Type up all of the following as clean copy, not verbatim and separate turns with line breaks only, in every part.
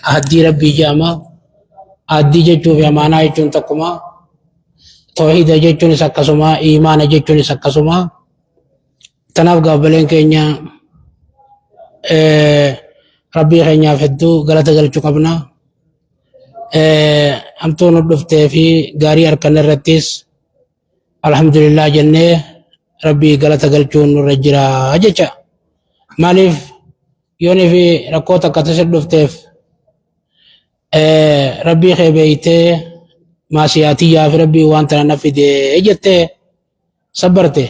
Ahadii rabbii jaama addii jechuuf amaanaa jechuun takkuma tawhiida jechuunis akkasuma imaana jechuunis akkasuma tanaaf gaabbaleen keenya rabbii keenyaaf hedduu galata galchuu qabna. Hamtuun nu dhuftee fi gaarii harkan irrattis alhamdulillah jennee rabbii galata galchuun nurra jira jecha. Maaliif yoonii fi rakkoota akka tasaa dhufteef rabbii kee beeytee maasiyaatii fi rabbii waan tana na fidee jettee sabbarte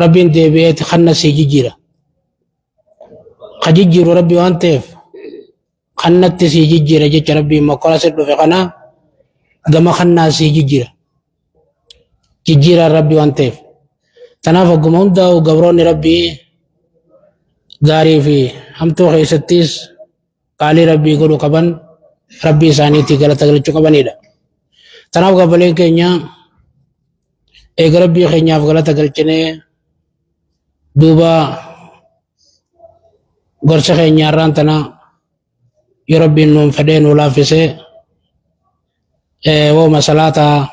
rabbiin deebi'ee kanna sii jijjiira. Ka jijjiiru rabbii waan ta'eef kannatti sii jijjiira jecha rabbiin makkola si dhufe kana gama kannaa sii jijjiira. Jijjiiraan rabbii waan ta'eef. Tanaaf akkuma hundaa'u gabroonni rabbii gaarii fi hamtuu keessattis qaalii rabbii godhuu qaban rabbii isaaniitii galata galchuu qabanidha. Tanaaf gaabbaleen keenya eega rabbii keenyaaf galata galchinee duuba gorsa keenya irraan tana yoo rabbiin nuun fedhee nuu laaffisee wooma salaataa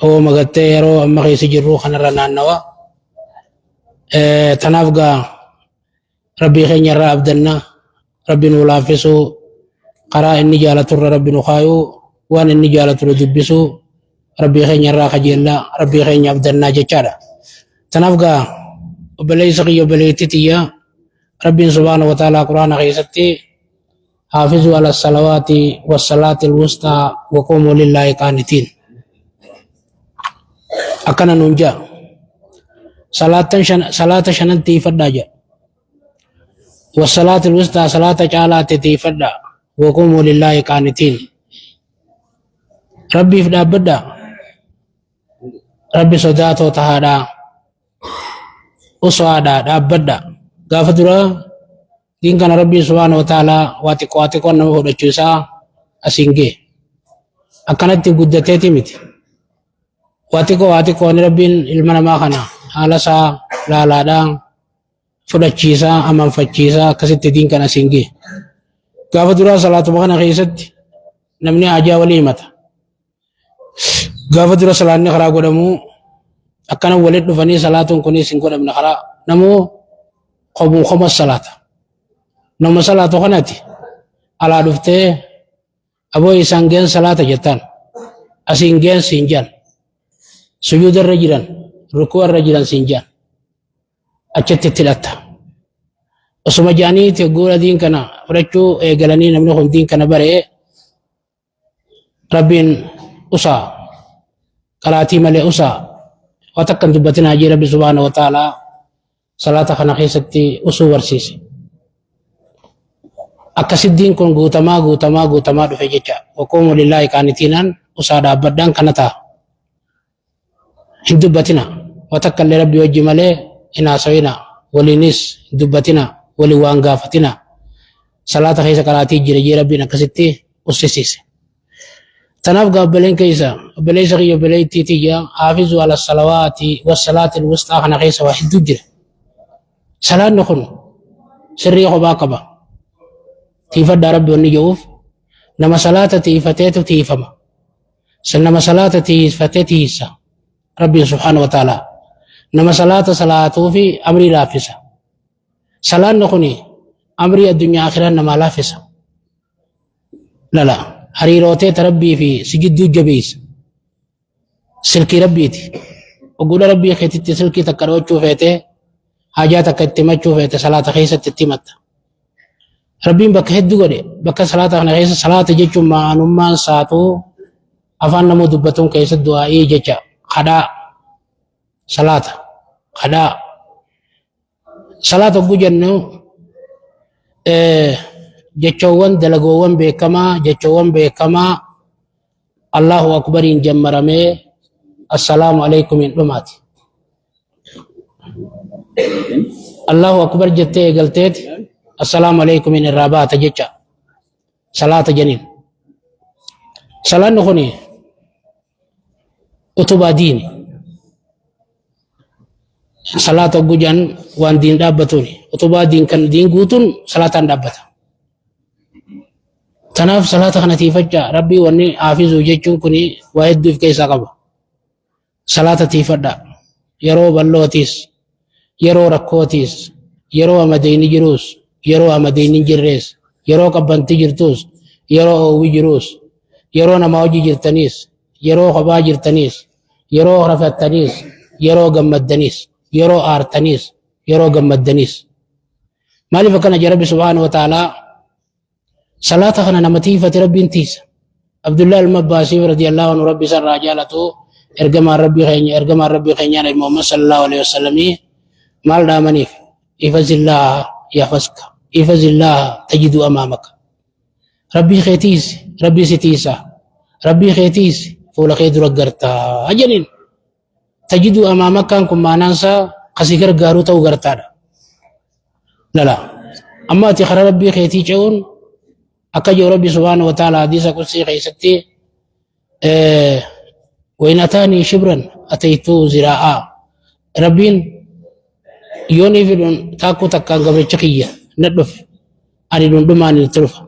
wooma gattee yeroo amma keessa jirru kanarra naannawa. Tanaaf gaa rabbii keenya irraa abdanna rabbi nuu laaffisuu karaa inni jaalaturra rabbi nu kaayuu waan inni jaalaturra dubbisuu rabbii keenya irraa kajeellaa rabbii keenya abdannaa jechaadha. Tanaaf gaa obboleessa kiyya obboleettii tiyya rabbiin subhaanahu wa ta'aalaa quraana keessatti haafizuu ala salawaati wassalaati alwustaa waquumuu lillaahi qaanitiin akkana nuun jaa salaata shanan tiifadhaa jedha wassalaati alwustaa salaata caalaatti tiifadhaa waquumuu lillaahi qaanitiin rabbiif dhaabbadhaa rabbi sodaatoo tahaadhaa usaadhaa dhaabbadhaa gaafa dura diin kana rabbii subhaanahu wa ta'aalaa waa xiqqoo nama fudhachiisaa asiin gee akkanatti guddateeti miti waa xiqqoo ni rabbiin ilma namaa kana haala isaa laalaadhaan fudhachiisaa amanfachiisaa akkasitti diin kana asiin gee gaafa duraa salaatuma kana keessatti namni hajaa walii himata gaafa dura salaanni karaa godhamuu akkana walitti dhufanii salaatuun kunis hin godhamne karaa namuu qobuu qomas salaata nama salaatu kanati alaa dhuftee aboo isaan geen salaata jettaan asiin geen siin jaan sujuuda irra jiran rukuu irra jiran siin jaan achitti itti hidhatta osuma jaaniiti guura diin kana fudhachuu eegalanii namni kun diin kana baree rabbiin usaa qalaatii malee usaa waa takkan dubbatinaa jee rabbi subhaanahu wa ta'aalaa salaata kana keessatti usuu barsiise. Akkasittiin kun guutamaa dhufe jecha waquumuu lillaahi qaanitiinaan usaa dhaabbadhaan kana ta'a. Hin dubbatina waa takka illee rabbi wajji malee hin haasawina waliinis hin dubbatina walii waan gaafatina salaata keessa qalaatii jira jee rabbiin akkasitti ussisiise. Tanaaf gaabbaleen keessa obboleessa kiyya obboleettii tiyya haafizuu ala salawaati wassalaati alwustaa kana keessa waa hedduu jira. Salaanni kun sirrii kophaa qaba. Tiifadhaa rabbi wanni jedhuuf nama salaata tiifateetu tiifama. Nama salaata tiifatee tiisa rabbiin subhaanahu wa ta'aalaa. Nama salaata salaatuu fi amrii laaffisa. Salaanni kun amrii addunyaa akhiraa namaa laaffisa. Lala hariirootee rabbii fi si gidduu jabeessa. Silkii rabbiiti. Oguudha rabbii keetitti silkii takka dho'achuu feetee hajaa takka itti himachuu feete salaata keessatti itti himatta. Rabbiin bakka hedduu godhe bakka salaata kana keessa salaata jechuun ma'anummaan saatuu afaan namuu dubbatuun keessa du'aa'ii jecha kadhaa salaata kadhaa salaata oguu jennu jechoowwan dalagoowwan beekamaa Allahu akbariin jammaramee assalaamu alaykum hin dhumaati. Allahu akbar jettee eegalteeti assalaamu alaykum in irraa baata jecha salaata janiin. Salaanni kun utubaa diini صلاة وجوجان وان دين دابتوني وتبا دين كان دين قوتون صلاة دابتا تناف صلاة خنتي فجأة ربي واني حافظ وجيتشون كني واحد في كيسا قبا صلاة تيفدا يرو بلوتيس يرو ركوتيس يرو أمدين جروس يرو أمدين جريس يرو قبنتي جرتوس يرو وجروس يرو نماوجي جرتنيس يرو خبا جرتنيس يرو رفتنيس يرو قمدنيس يرو آرتنيس يرو قمدنيس مالي فكنا جرب سبحانه وتعالى صلاة خنا نمتيفة ربي انتيس عبد الله المباسي رضي الله عنه ربي سر رجالته ارجما ربي خينيا محمد صلى الله عليه وسلم مال دامنيف إفز الله يحفظك إفز الله تجد أمامك ربي خيتيس ربي ستيسا ربي خيتيس فولا خيد رقرتا أجنين تجد أمامك كان ما ننسى قسيكر غارو تو غرتا لا أما تخر ربي خيتي جون أكجو ربي سبحانه وتعالى حديث قدسي خيستي وإن أتاني شبرا أتيتو زراعا ربين يوني في تاكو تكان قبل شقية ندف أني دندمان نتلفا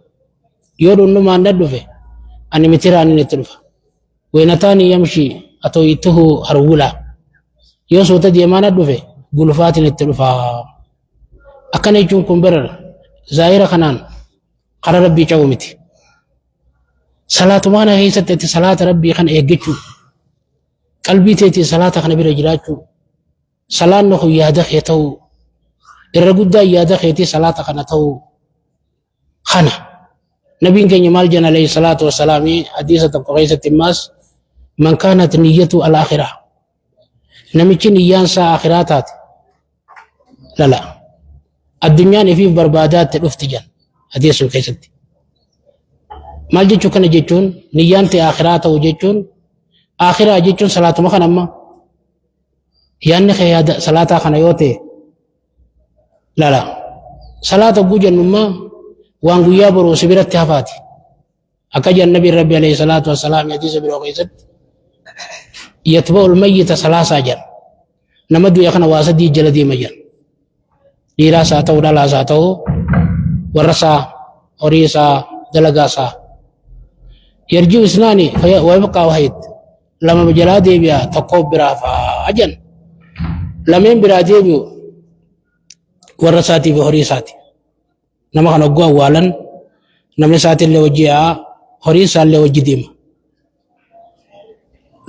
يو دندمان ندف أني متران نتلفا وإن أتاني يمشي أتيته هرولا يو سوتا ديما ندف قلفات نتلفا أكن يجون كمبرر زائر خنان قرى ربي جومتي صلاة وانا هي ستة صلاة ربي خن إيجتشو قلبي تيتي صلاة خن برجلاتشو صلاة نخو يادخ يتو الرقودة يادخ يتي صلاة خن تو خنا نبي كان يمال جن عليه الصلاة والسلام حديثة قريسة الناس من كانت نيته الآخرة نمشي نيان سا آخراتات لا الدنيا في بربادات الافتجان حديث كيستي ما جيتشو كان جيتشون نيانتي آخرات وجيتشون آخرة جيتشون صلاة مخنا أما يعني خياد صلاة خنا يوتي لا صلاة بوجا نما وانغو يابرو سبيرت تهفاتي أكجا النبي ربي عليه الصلاة والسلام يديس بروقيست يتبع الميت صلاة ساجر نمدو يخنا واسدي جلدي مجر ديرا ساتو دالا ساتو ورسا أوريسا دلقاسا يرجو إسناني ويبقى واحد لما بجلا ديبيا تقوب برافا أجن لمن برا ديبيو ورساتي بهوريساتي نما كان أقوى والن نما ساتي اللي وجيها هوريسا اللي وجي ديما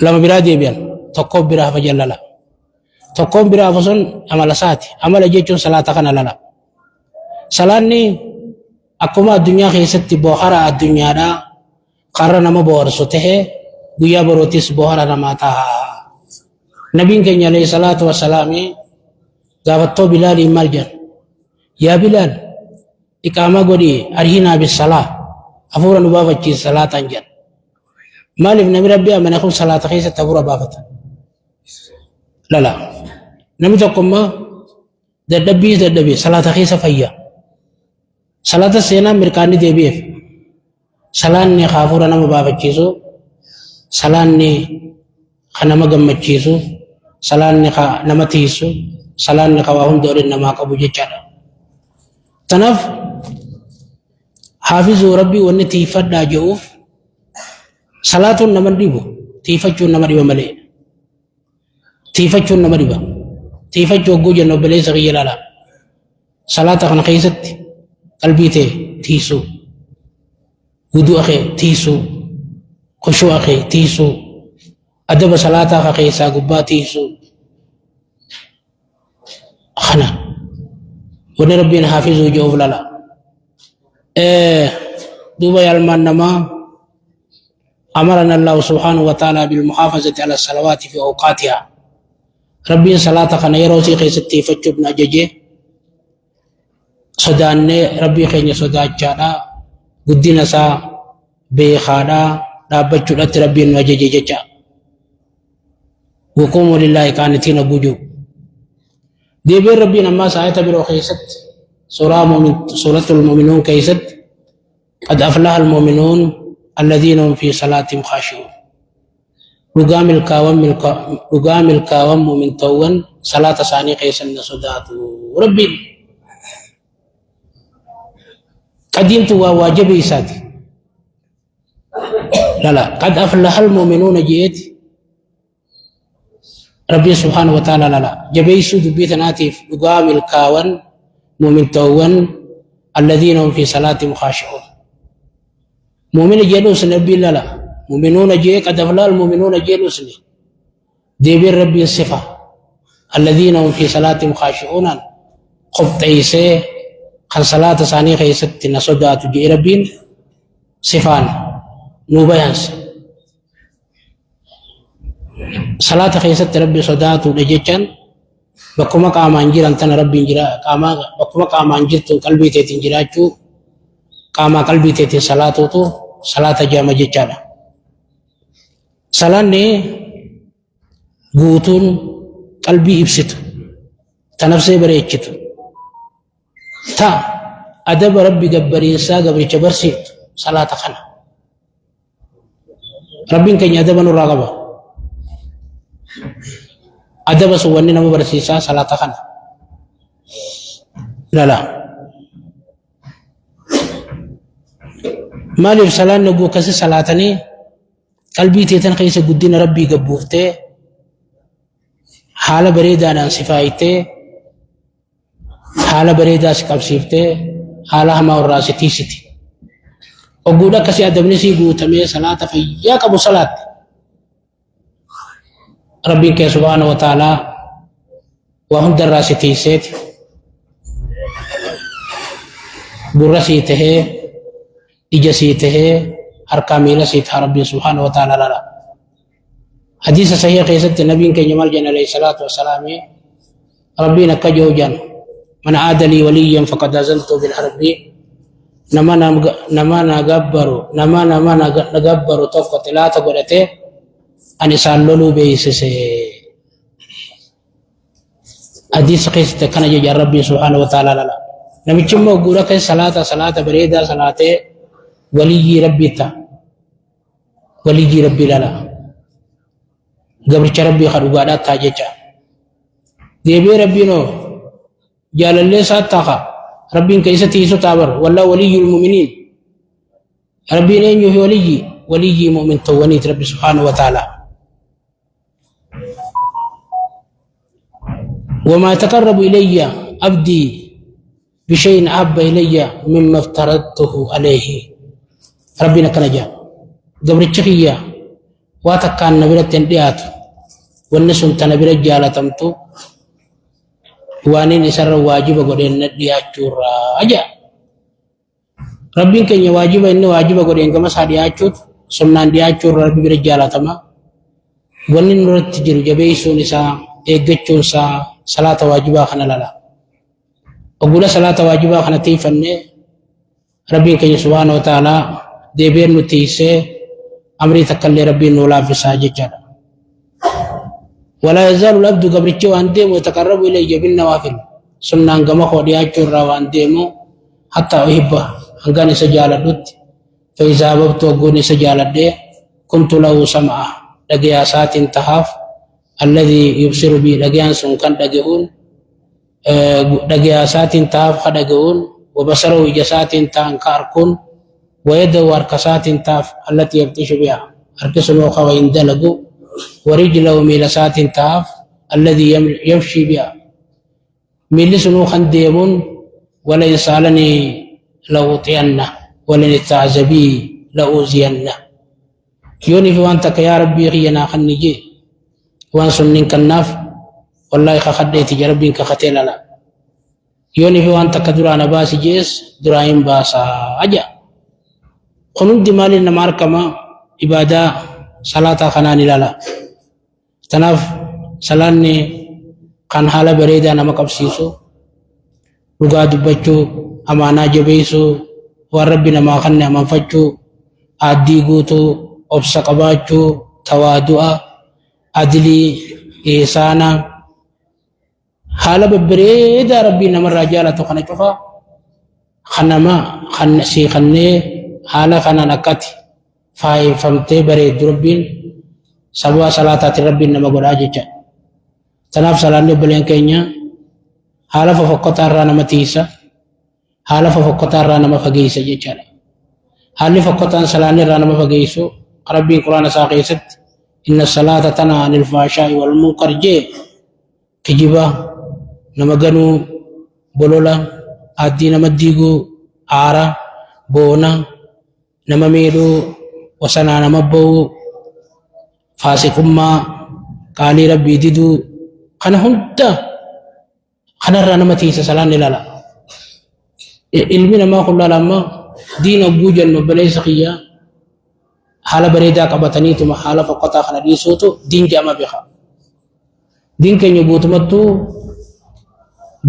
لما برا ديبيا تقوب برافا جلالا تقوم برافا سن أمال ساتي أمال جيجون صلاة كان لالا صلاة akkuma addunyaa keessatti bohara addunyaadha qarra nama boharsu tahe guyyaa borootis bohara namaa taha nabiin keenya alayhi salaatu wassalaami gaafattoo bilaaliin maal jedhan yaa bilaal iqaamaa godhi arhinaa bisalaa hafuura nu baafachiis salaataan jedhan maaliif nami rabbi amane kun salaata keessatti hafuura baafata lala nami tokkommaa dadhabbii salaata keessa fayyaa صلاة السينا مركاني ديبيف صلاة خافورا نما بابچيسو صلاة خنما غمچيسو صلاة نما تيسو صلاة خواهم دور نما قبو جچارا تنف حافظ ربي وني تيفدا جوف صلاة نما ديبو تيفچو نما ديبو ملي تيفچو نما ديبو تيفچو گوجن نوبلي سغيلالا صلاة خن خيست قلبي تيسو وضوء أخي تيسو خشوع أخي تيسو أدب صلاة أخي ساقبا تيسو خنا ونربين حافظو جوف للا دوبا يالمان نما أمرنا الله سبحانه وتعالى بالمحافظة على الصلوات في أوقاتها ربين صلاة خنا يروسي خيستي فتشبنا ججي صداني ربي خيني صداچادا غدينا سا بيخادا دابچودت ربي نوجججچا وقوموا لله قانتين بوجو ديبر ربي نما سايت برو خيست سورة المؤمنون كيست قد أفلح المؤمنون الذين هم في صلاتهم خاشعون dhugaa milkaawwan mu'mintoowwan salaata isaanii keessan na sodaatu rabbiin qadiimtu waa waajibii isaati lala qad aflaha almu'minuuna jeeti rabbi subhaanahu wa ta'ala lala jabeeysuu dubbii tanaatiif dhugaa milkaawwan mu'mintoowwan alladhiina hum fi salaatihim khaashi'uun mu'mina jedhuus nabbii lala مؤمنون جي قد أفلح المؤمنون جي لسني ديبير ربي الصفة الذين هم في صلاتهم خاشعون خبط عيسى خن صلاة ثانية خيست نصدات جي ربين صفان نوبيانس صلاة خيست ربي صدات لجيشان بكما قام انجير انتنا ربي انجيرا بكما قام انجيرتو قلبي تيتين جراچو قام قلبي تيتين صلاة تو صلاة جامع جيشانا salaanni guutuun qalbii ibsitu ta nafsee bareechitu ta adaba rabbi gabbariinsaa gabricha barsiiftu salaata kana rabbiin keenya adaba nurraa qaba adaba sun wanni nama barsiisaa salaata kana lala maaliif salaanni oguu akkasi salaatanii qalbii teetan keessa guddina rabbii gabbuuftee haala bareedaadhaan si faayitee haala bareedaa si qabsiiftee haala hamaa irraa si tiisiti ogguudha akkasii adabni sii guutamee salaata fayyaa qabu salaatte rabbiin kee subhaanahu wa ta'aalaa waa hundarraa si tiiseeti gurra sii tahee ija sii tahee harka miila siita rabbi subhanahu wa ta'ala lala hadisa sahih qeessatti nabiin keenya maal jedhan alayhi salaatu wassalaam rabbiin akka joojan man aada lii waliyyan faqad azantu bil harbi nama nagabbaru tokko xilaata godhate ani isaan loluu beeysise hadisa qeessatti akkana jedhan rabbi subhanahu wa ta'ala lala namichi immoo guura keessa salaata bareedaa salaatee waliyyi rabbiita ولي ربي لالا قبرش ربي خلوقات تاججا ديبي ربي نو جال اللي ساتاقا ربي كيسا تيسو تابر والله ولي المؤمنين ربي نينيو ولي مؤمن توانيت ربي سبحانه وتعالى وما تقرب إلي عبدي بشيء أحب إلي مما افترضته عليه ربنا كنجا gabricha kiyya waa takkaan na biratti hin dhiyaatu wanni sun tana bira jaalatamtu waanin isarra waajiba godheen na dhiyaachuurraa aja rabbiin keenya waajiba godheen gama isaa dhiyaachuut sunnaan dhiyaachuurraa rabbi bira jaalatama wanni nurratti jiru jabeessuun isaa eeggachuun isaa salaata waajibaa kana lala ogula salaata waajibaa kana tiifannee rabbiin keenya subhaanahu wa ta'aalaa deebi'een nu tiisee أمري تكلي ربي نولا في ساجد ولا يزال العبد قبرتي وأندم ويتقرب إلي بالنوافل سنة أنقم خودي أجر وأندم حتى أحبه أنقاني سجالة دوت فإذا أببت وقوني سجالة دي كنت له سمعه لقياسات تهاف الذي يبصر بي لقياس كان لقيون لقياسات تهاف خدقون وبصره جسات تانكاركون ويده وركسات تاف التي يبتش بها أركس الوخا ويندلقوا ورجله ميلسات تاف الذي يمشي بها ميلس نوخا ديمون ولا يسألني لأوطينه ولا يتعزبي لأوزينه يوني في وانتك يا ربي غينا خنجي وان سنين كناف والله خديتي ربي كختيل لا يوني في وانتك درانا باسي جيس دراين باسا أجا قنون دي مالي نمار كما إبادة صلاة خناني لالا تناف سلاني كان حالة بريدة نما قبسيسو رقا دبچو أمانا جبيسو وربي نما خنة منفجو عدي قوتو أبسا قباچو توادعا عدلي إحسانا حالة بريدة ربي نما رجالة خنة چفا خنما خنسي خنة حالا خنا نكتي فاي فمتي بريد ربين sababa salaataati rabbiin nama godhaa jecha. Tanaaf salaanni obboleen keenya haala fofokkotaa irraa nama tiisa, haala fofokkotaa irraa nama fageessa jechaadha. Haalli fokkotaan salaanni irraa nama fageessu rabbiin quraana isaa keessatti inna salaata tanhaa anil faahishaa'i wal munkar jee kijiba nama ganuu, bolola, addii nama diiguu, aara, boona, nama miidhuu, wasanaa nama ba'uu, faasiqummaa, qaalii rabbii diduu, kana hunda kanarraa nama tiisa salaanni lala. Ilmi namaa kun lala diin ogguu jennu obboleessa kiyyaa haala bareedaa qabataniituma haala fokkotaa kana dhiisuutu diin jedhama beeka. Diin keenya guutumattuu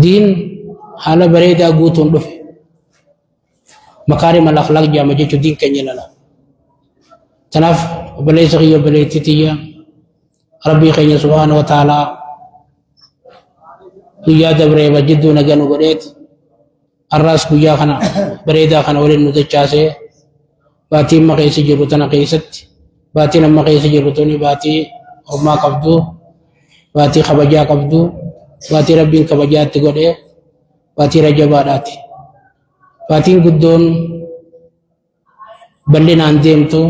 diin haala bareedaa guutuun dhufe. Makaarima al-akhlaaq jedhama jechuun diin keenya lala. Tanaaf obboleessa kiyya obboleettii tiyya rabbii keenya subhaanahu wa ta'aalaa guyyaa dabreeba jidduu nagaa nu godheeti. Arraas guyyaa kana bareedaa kana waliin nu dachaasee baatii amma keessa jirru tana keessatti baatiin amma keessa jirru tuni baatii hormaa qabdu, baatii kabajaa qabdu, baatii rabbiin kabajaatti godhee baatii rajabaadhaati. Baatiin guddoon bal'inaan deemtu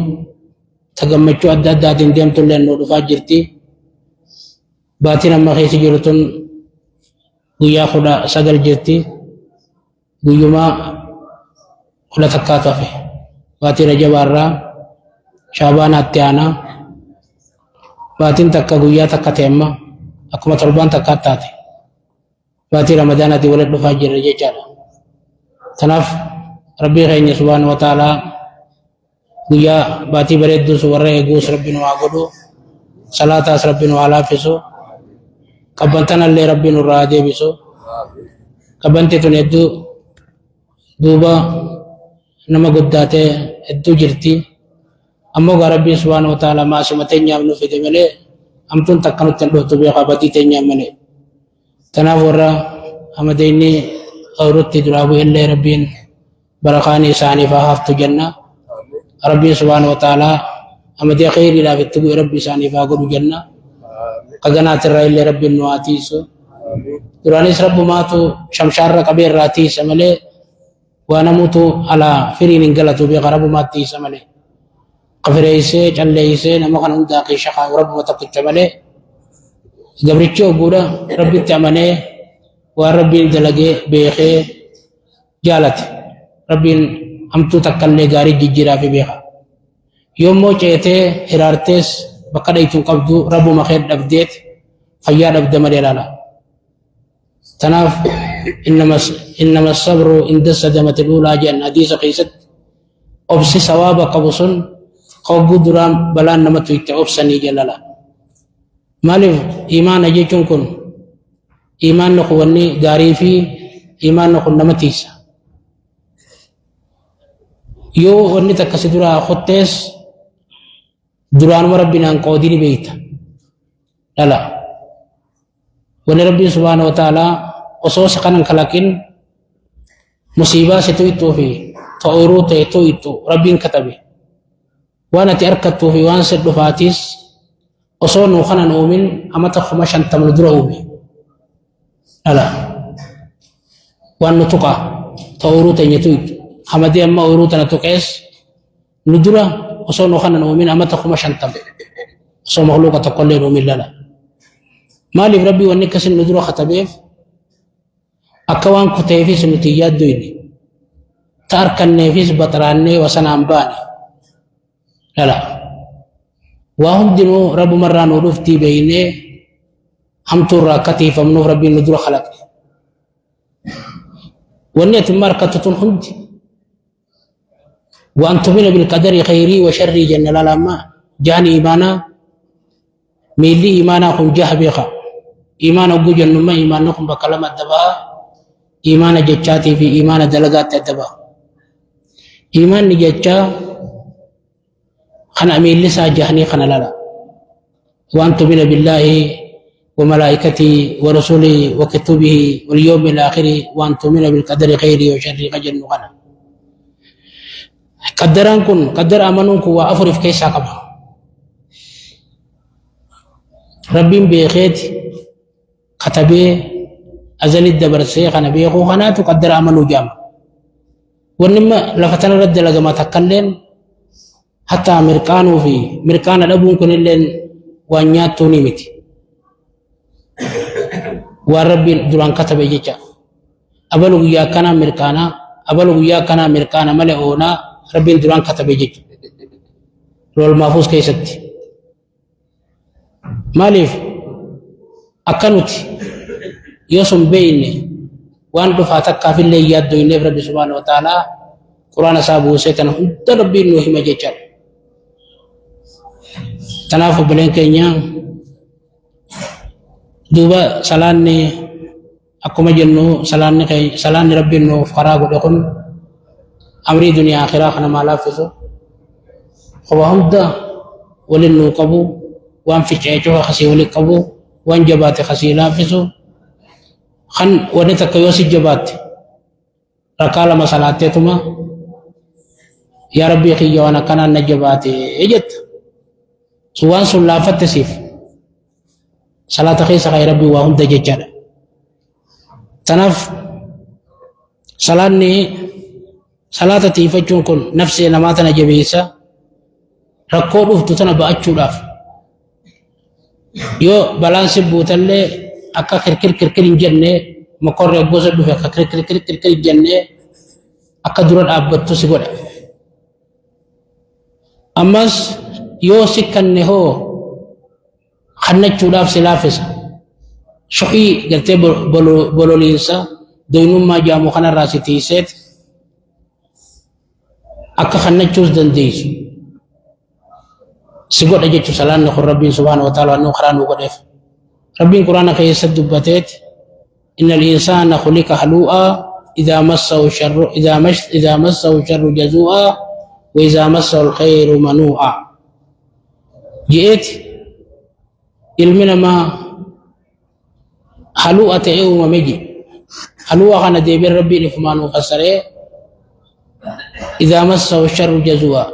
ta gammachuu adda addaatiin deemtu illee nu dhufaa jirti. Baatiin amma keessa jirru tun guyyaa 19 jirti. Guyyuma 10 hafe baatii rajabaarraa shaabaanaatti aanaa baatiin takka guyyaa takka teemma akkuma torbaan takka taate baatii ramadaanaatti walitti dhufaa jirra jechaadha. Tanaaf rabbii keenya subhaanahu wa ta'aalaa guyyaa baatii bareedduus warra eeguus rabbiin waa godhu, salaataas rabbiin waa laaffisu, qabbantanallee rabbiin irraa deebisu. Qabbanti tun hedduu duuba nama guddaatee hedduu jirti. Ammoo gaa rabbiin subhaanahu wa ta'aalaa maasuma teenyaaf nu fide malee amtuun takka nutti hin dhuftu beekaa badii teenyaaf malee. Tanaaf warra amadeenni awrutti duraa bu'ellee rabbiin barakaanii isaaniif haa haftu jenna. Rabbiin subhaanahu wa ta'aalaa amadee khayriidhaaf itti bu'e rabbi isaaniif haa godhu jenna. Qaganaatirraa illee rabbiin nu haa tiisu. Duraanis rabbumaatu shamshaarra qabee irraa tiisa malee waa namuutu alaa firiin hin galatu beeka rabbumaatti tiisa malee. Qafireessee calleessee nama kana hundaa keessa kaa'u rabbuma tokkicha malee gabrichi ogguudha rabbitti amanee waan rabbiin dalagee beekee jaalate rabbiin hamtuu takkallee gaarii jijjiiraa fi beeka. Yoommoo ceetee hiraartees bakka dhayituun qabdu rabbuma kee dhabdeet fayyaa dhabde malee laala. Tanaaf innama sabru inda sadamati luulaa jedhan hadiisa keessatti obsi sawaaba qabu sun qogguu duraan balaan namatti itti obsanii jallala. Maaliif imaana jechuun kun imaanni kun wanni gaarii fi imaanni kun nama tiisa. Yoo wanni takka si duraa khottees duraanuma rabbinaan qoodini beeyta lala. Wanni rabbiin subhaanahu wa ta'aalaa osoo si kanan kalaqin musiibaa situ ittuu fi ta'uruu ta'etu ittu rabbiin katabe. Waan ati harkattuu fi waan si dhufaatis osoo nuu kanan uumin amata 50 dura uume lala. Waan nu tuqa ta'uruu teenyetu ittu hamadee amma uruu tana tuqees nu dura osoo nuu kanan uumin amata 50 osoo makhluuqa tokkollee uumin lala. Maaliif rabbii wanni akkasin nu dura katabeef akka waan kuteefis nuti yaaddoyne ta harkanneefis baxaraannee wasanaan baane lala. Waa hundinuu rabbumarraa nuu dhuftii beeynee hamtuurraa akka tiifamnuuf rabbiin nu dura kalaqe. Wanni ati markattu tun hundi waan tumina bilqadari khayrii wa sharrii jenna lalaammaa jahani imaanaa miilli imaanaa kun jaha beeka. Imaana ogguu jennummaa imaanni kun bakka lama adda baha. Imaana jechaatii fi imaana dalagaatti adda baha. Imaanni jechaa kana miilli isaa jahanii kana lala. Waan tumina billaahi wa malaa'ikatii wa rasulii wa kitubihi wal yawmil aakhiri waan tumina bilqadari khayrii wa sharrii ka jennu kana. Qaddaraan kun qaddara amanuun kun waa afuriif keessaa qaba. ربين بيخيت كتبه أزل الدبرسي خنا بيخو خنا تقدر عمله جام ونما لفتنا رد لما تكلم حتى أمريكانو في أمريكان الأبون كن اللين وانيات توني متي وربي دوران كتب يجيك أبلغ يا كنا أمريكانا أبلغ يا كنا أمريكانا ملئونا ربي دوران كتب يجيك رول محفوظ كيست مالف أكنوتي يوسم بيني وان دفعتك كافي اللي يادو ينف ربي سبحانه وتعالى قرآن سابو سيكنا انت ربي نوحي مجيشار تنافو بلين كينيا دوبا سلاني أكو مجنو سلاني ربي نو فراغو لكم أمري دنيا آخرة خنا مالا فسو خواهم دا ولنو قبو وان في جيجو خسي ولي قبو وان جبات خسي لافسو خن ونتك يوسي جبات ركالا مسالاتي تما يا ربي خي وانا كان نجباتي اجت سوان سلافت تسيف صلاة خيس خير ربي وهم دججر تنف صلاة تيفجون كن نفسي نماتنا جبيسا ركور افتتنا بأجو لاف يو بالانس بوتالي أكا كركر جنة مقر يبوز دو أكا كركر جنة أكا درود أبتو سيقول أمس يو سكن هو خنّت شولاف سلافسا شحي قلتي بولولينسا دوينوم ما جامو خنا راسي تيسيت أكا خنّت شوز دنديس سيقول أجيتو سلام نخور ربي سبحانه وتعالى نخران وقدف ربي القرآن كي يسدبتت إن الإنسان خلق هلوعا إذا مسه الشر جزوعا وإذا مسه الخير منوعا جئت علمنا ما هلوعا تأيو ومجي هلوعا خانا ديبين ربي نفمانو خسره إذا مسه الشر جزوعا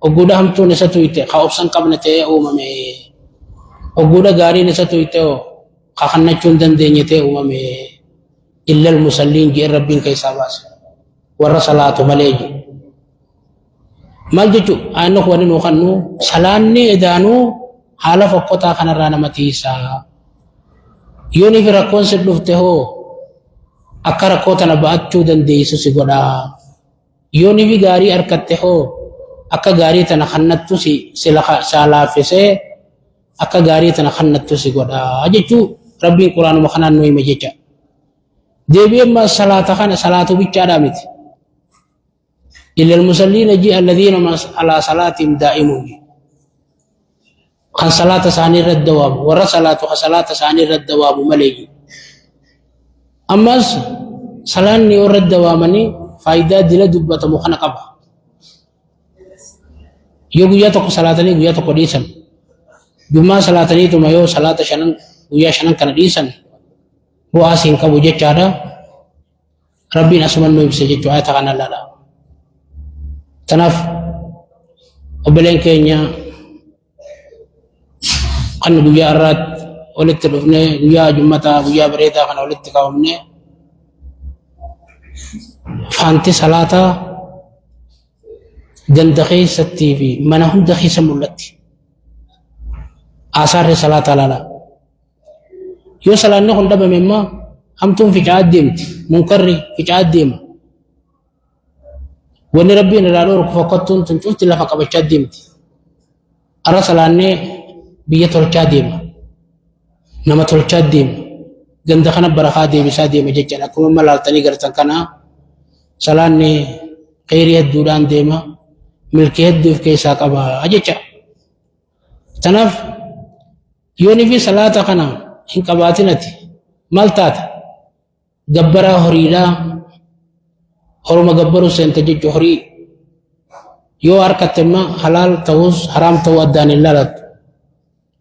وقودا همتو نساتو يتي خوفسان قبنا تأيو وممي وقودا غاري نساتو يتي خاخنا چون دندين يتي وممي إلا المسلين جئ ربين كي ساباس ورسالات مليجي مالجتو أنو خواني نوخنو سلاني إدانو حالا فقطا خنرانا متيسا يوني في ركون سدلوفته أكا ركوتا نباتشو دنديسو سيقودا يوني في غاري أركته أكا غاري تنخنتو سالافسي أكا غاري تنخنتو سيقودا أجتو ربي القرآن مخنان نوي مجيجا ديبي ما صلاة خانا صلاة بيجا دامت إلا المسلين جي الذين على صلاتهم دائمون خان صلاة ساني رد دواب ورا صلاة ساني رد دواب مليجي أما صلاة ني ورد دوامني فايدة دل دبة مخنا قبا يوغو ياتوك صلاة ني ياتوك ديسن جمعة صلاة ني تما يو صلاة شنن ويا شنن كان ديسن هو أسين كابو جتشارا ربي نسمن نوي بسجد جوائي تغانا لالا تناف وبلين كينيا قن بيا الرات ولدت بفني بيا جمتا بيا بريدا خنا ولدت كاومني فانتي صلاة جندخي ستي في من هم دخي سمولتي آثار صلاة لالا يو صلاة نخل دبا مما همتم في جعاد ديمت منكري في جعاد ديم وني ربي نرالو فقطتم تنشوفت لها فقبشات ديمت أرى صلاة بيا تولشات ديم نما تولشات ديم جندخنا برخا ديم سا ديم جيجانا كما ملالتني غرتن كنا صلاة خيرية دوران ديما ملكية دوف كيسا قبا أجيجا تنف يوني في صلاة كنا إن قباتنتي مالتات جبرا هريلا هرما جبرو سنتجي جهري يو أركتما حلال توس حرام تو أدان اللالت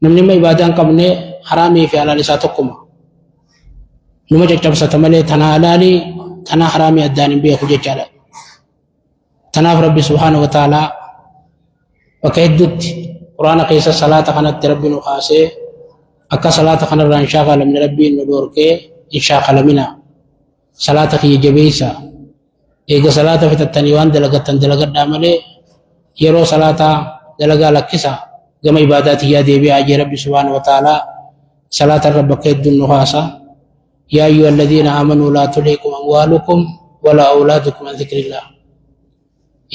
نمني ما يبادان كمني حرامي في على لساتكم نما جتب ستملي تنا حلالي تنا حرامي أدان بيه خجي جالا تنا ربي سبحانه وتعالى وكيدت قرآن قيسا صلاة خانت ربي نخاسي أكا صلاة خنر إن شاغل من ربي ندورك إن شاغل منا صلاة خي جبيسة إيجا صلاة في التنيوان دلقت داملي يرو صلاة دلقا لكسا قم عبادات يا دي بي ربي سبحانه وتعالى صلاة الرب كيد النخاسة يا أيها الذين آمنوا لا تلهكم أموالكم ولا أولادكم عن ذكر الله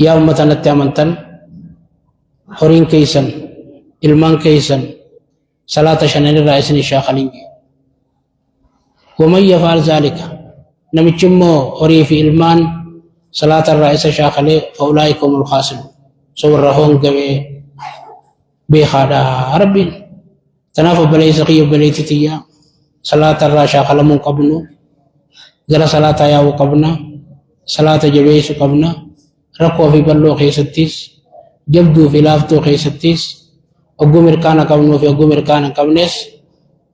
يا أمتنا التامنتن حرين كيسن ilman kaysan salata shanan ra'isni shakhalingi ومن يفعل ذلك نمچمو اوري في ilman salata ra'isa shakhale فاولئك هم الخاسرون سورهم غوي بخدا ربي تناف بلي سقي بلي تتيا صلاه الراشا خلمون قبنو غلا صلاه يا وقبنا صلاه جبيس قبنا ركو في بلو خيستيس جبدو في لافتو خيستيس أقومر كان قبنو في أقومر كان قبنس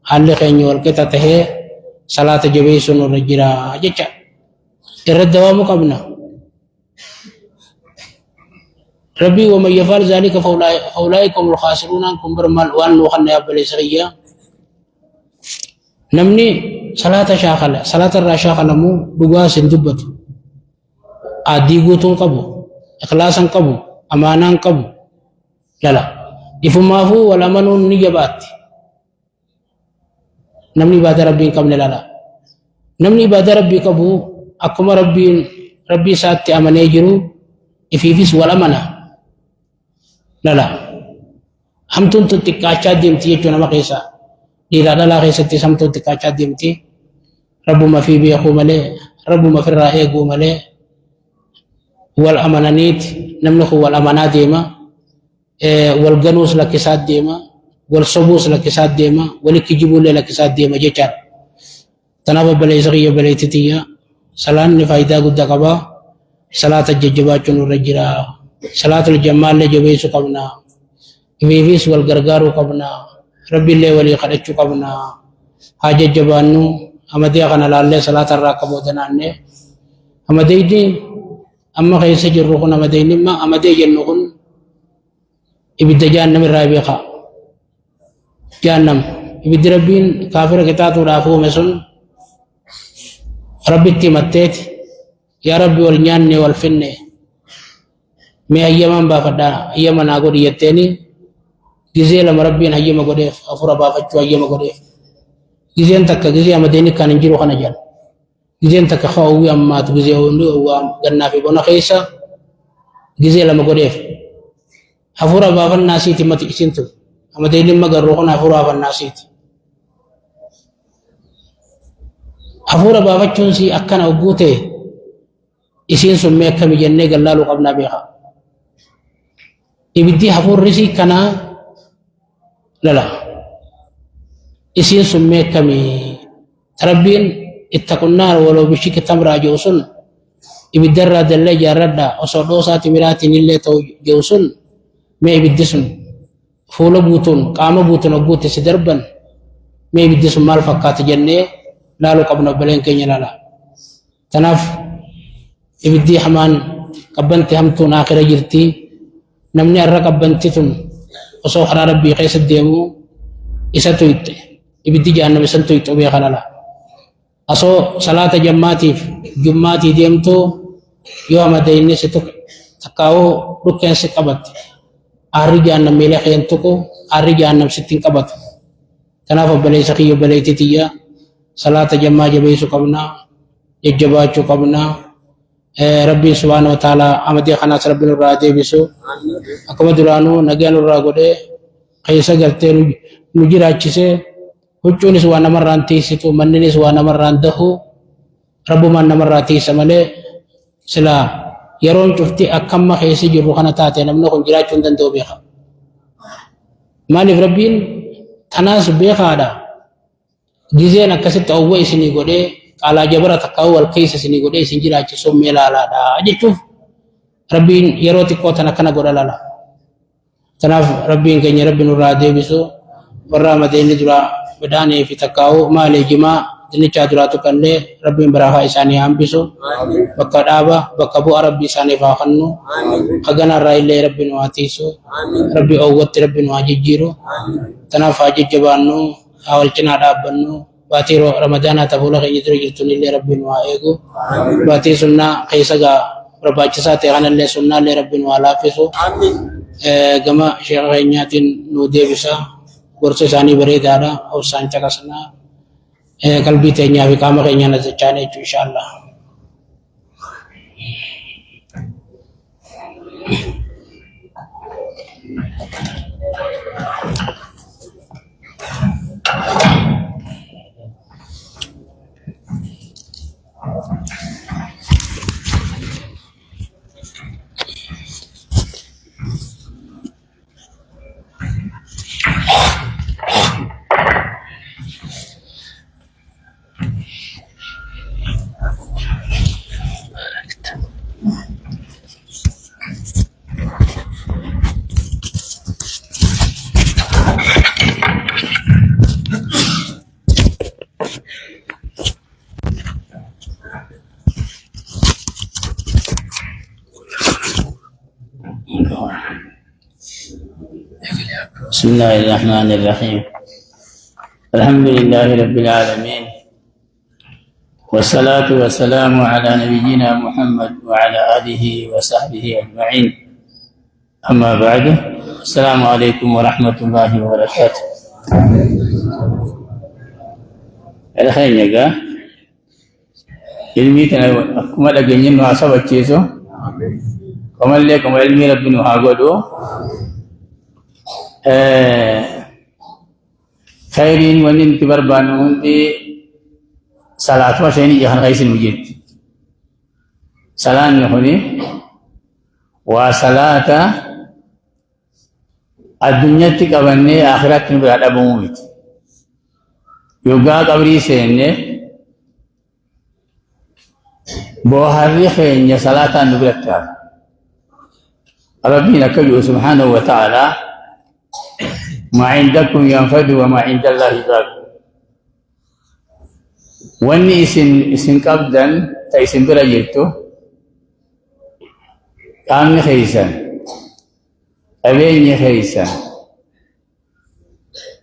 حال خيني والكتا تهي صلاة جبيس ونرجرا جيشا إرد دوام قبنا ربي ومن يفعل ذلك فأولئك هم الخاسرون أنكم برمال وأن وخنا يبلي سغيا نمني صلاة شاخلة صلاة الراشاخلة مو بقاس دبت آديقوتون قبو إخلاصا قبو أمانا قبو لا إفمافو ولا منون نجبات نمني بعد ربي قبل لا نمني بعد ربي قبو أكما ربي ساتي أماني جرو إفيفيس ولا منا لا همتون تتكاچا ديمتي يجونا مقيسا إذا لا خيستي همتون تتكاچا ديمتي رب ما في بيخو ملي رب ما في الرائق ملي والأمانانيت نمنخو والأمانات ديما والجنوس لكسات ديما والصبوس لكسات ديما والكجبول لكسات ديما جيشار تنابا بلي سغية بلي تتيا سلان نفايدا قد قبا صلاة الججبات نرجرا صلاة الجمال لجبيس قبنا فيفيس والغرغار قبنا ربي الله ولي خرج قبنا حاجة جبانو أمدي أغنى لالله صلاة الراقب ودنانه أمدي دي أما خيس جرخون أمدي نما أمدي جنخون إبدا جهنم الرابقة جهنم إبدا ربين كافر كتاتو رافو مسون ربي تمتت يا ربي والنيان والفنة ما أيام بافدا أيام ناقول يتني جزيل مربين أيام قديف أفرا بافتشوا أيام قديف جزيل تك جزيل مدينة كان يجرو خنجان جزيل تك خاوي أما تجزيل وندو أو جنّا في بنا خيسا جزيل ما قديف أفرا بافن ناسي تمت إسنتو مدينة ما قرّوخنا أفرا بافن ناسي أفرا بافتشون سي أكن أوجوته إسين سمي كم جنّة قلّالو قبنا بها إبدي حفور رسي كنا لا إسين سمي كمي تربين اتقوا النار ولو بشيك تمر جوسن إبدي الرد اللي جرد وصدوسات مرات اللي تو جوسن ما إبدي سن فول بوتون قام بوتون وبوت سدربن ما إبدي سن مال فقات جنة لا لو قبنا بلين كيني لا تناف إبدي حمان قبنت همتون آخر جرتي نمني الرقب بنتتون وصو خرا ربي قيس الديمو إساتويت إبدي جهنم إسانتويت أبي خلالا أصو صلاة جماتي ديمتو يوم ديني ستوك تكاو ركين سكبت أهري جهنم ميلي خيانتوكو أهري جهنم ستين كبت تنافى بلي سخيو بلي تتيا صلاة جمع جبيسو قبنا يجباتشو قبنا ربي سبحانه وتعالى أمدي خناس ربي نرادي بسو أكما درانو نجان الراغودي خيسا قلتي نجير أجيسي هجوني سوانا مران تيسيتو منني سوانا مران دهو ربو من مران تيسا ملي سلا يرون شفتي أكما خيسي جرو خنا تاتي نمنو خنجرات شندن دو بيخا مالي ربين تناس بيخا دا جيزينا كسيت أووي سني قودي على جبرة تقاول كيس سني قدي سنجرا جسوم ملا لا أجي شوف ربين يروتي كوتنا كنا قدر لا تناف ربين كني ربي نرادي بسو برا مدينة جرا بداني في تقاو ما لجما دني جادرا تكلي ربين براها إساني هم بسو بكرابا بكبو ربي إساني فاخنو خجنا رايلي ربي نواتيسو ربي أوت ربي نواجي جيرو تناف أجي جبانو awalchina dhaabbannu baatii ramadaanaa tafuula keenya dura jirtun illee rabbiin waa eegu baatii sunnaa keessa gaa barbaachisaa ta'e kanallee sunnaallee rabbiin waa laaffisu gama sheekha keenyaatiin nu deebisa gorsa isaanii bareedaadha obsaan caqasnaa qalbii teenyaa fi qaama keenya nazachaane jechuu inshaallah.
بسم الله الرحمن الرحيم الحمد لله رب العالمين والصلاة والسلام على نبينا محمد وعلى آله وصحبه أجمعين أما بعد السلام عليكم ورحمة الله وبركاته الخير يا علمي كنا كم لقينا نواسا بتشيسو كم اللي كم علمي ربنا هاقولو خيرين ونين كبر بانون دي صلاة وشيني جهان غيس المجيد صلاة نحوني وصلاة الدنيا تكبرني آخرات نبراد أبو موميت يوغا قبري سيني بوهاري خيني صلاة نبراد ربنا كجو سبحانه وتعالى ما عندكم ينفد وما عند الله باق واني اسن قبدا تايسن برجيتو قامني خيسان أبيني خيسان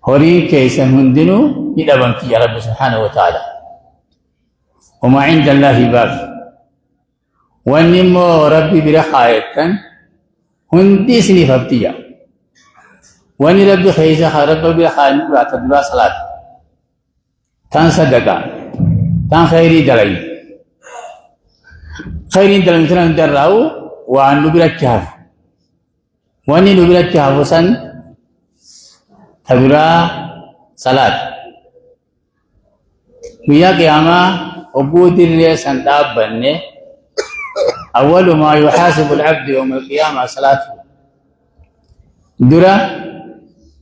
هورين كيسان هندنو يدبن في رب سبحانه وتعالى وما عند الله باق واني مو ربي برخاية هندي سني فبتيا واني ربي خيزة ربي خالد بعتبر صلاة تان صدقة تان خيري دلائي خيري دلائي مثلا دراو وان نبيل الكهف واني نبيل الكهف وسن تبرا صلاة ويا قيامة عبود الرئيس سنداب بني أول ما يحاسب العبد يوم القيامة صلاته درا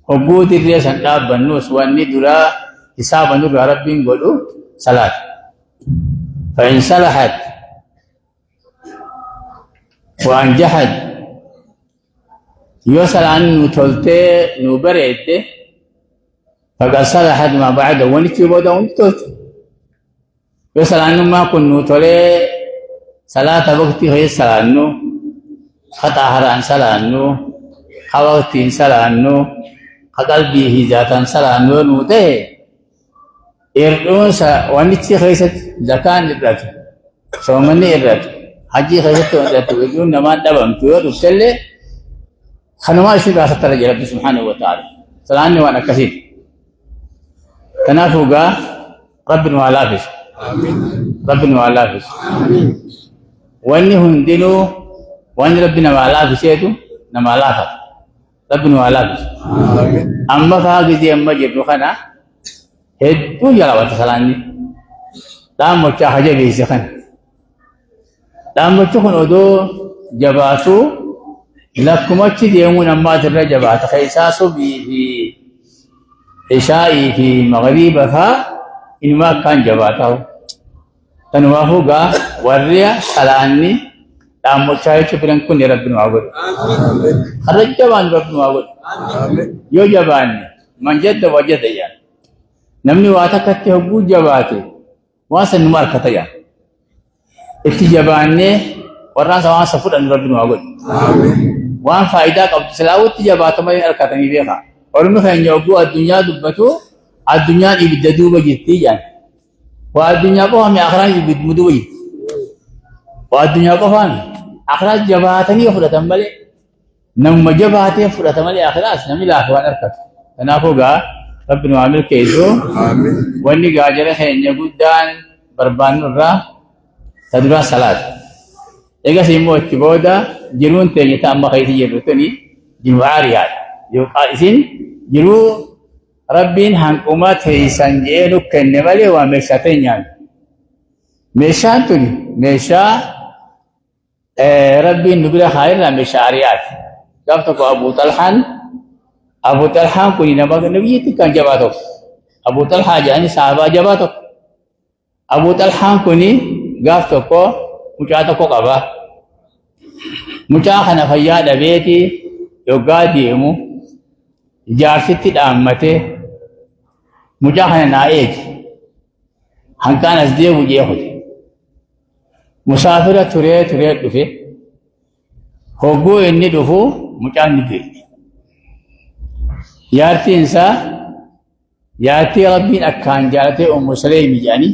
عبود الرئيس سنداب بنوس واني درا حساب نور ربي نقولوا صلاة فإن صلحت وأنجحت يوصل عن نتولته نبرئته فقد صلحت ما بعده ونتيبوده ونتولت يوصل عنه ما كن نتوله صلاة وقتي هي صلاة خطأ هران صلاة خواتين صلاة قلبي هي ذاتن صلاة نوته إردون وانتي خيست زكاة إرات سومني إرات حجي خيست إرات ويقول نما دبم تور وسلة خنما يصير على ستر رب سبحانه وتعالى سلامني وأنا كثير تنافوجا ربنا وعلافس آمين ربنا وعلافس آمين واني هندينو واني ربنا وعلافس يدو نما علافس ربنا وعلافس آمين أما كهذه أما جبنا خنا هدو جلوات سلامني دام مچا حاجة بيسخن دام مچا خن أدو جباتو لكم أشي ديمون أما ترى جبات خيساسو في عشائي في مغربها إنما كان جباته تنوافوغا وريا سلامني دام مچا يشبرن كن ربنا وعبد خرج جبان ربنا وعبد يو جباني من جد وجد يا نمني واتكتي هبو جباتي واسن نمار كتايا اتجاباني ورنا سوان سفر ان ربنا وعبد وان فائدة قبل سلاوت جبات ما يركتني بيها ورمي خين يوبو الدنيا دبتو الدنيا يبدأ بجتي يعني والدنيا قوم أخراج يبدأ والدنيا قوم أخراج جبهاتني فرة ملء نم جبهاتي فرة ملء أخراج نمي لا أخوان أركض أنا فوقا ربنا عامل كيسو آمين وإني قاجر خير يقودان بربان الرا تدرا صلاة إذا سيمو تبودا جرون تاني تام خير يجرتني جرو عاريات جو قائسين جرو ربين هنقومات هي سنجيلو كنمالي ومشاتين يعني مشاتني مشا ربين نبلا خير لا مشاريات قفتك أبو طلحة كوني نبغى نبيتي كان جباتو أبو طلحة جاني صحابة جباتو أبو طلحة كوني قفتك مجاتك قبا مجاخنا فيا دبيتي يوغادي مو جارستي دامته مجاخنا نايج هنكان أزدي وجيهود مسافرة تري دفه هوغو إني دفو مجان ندي يارتي إنسا يارتي ربين أكان جالتي أم سليم يعني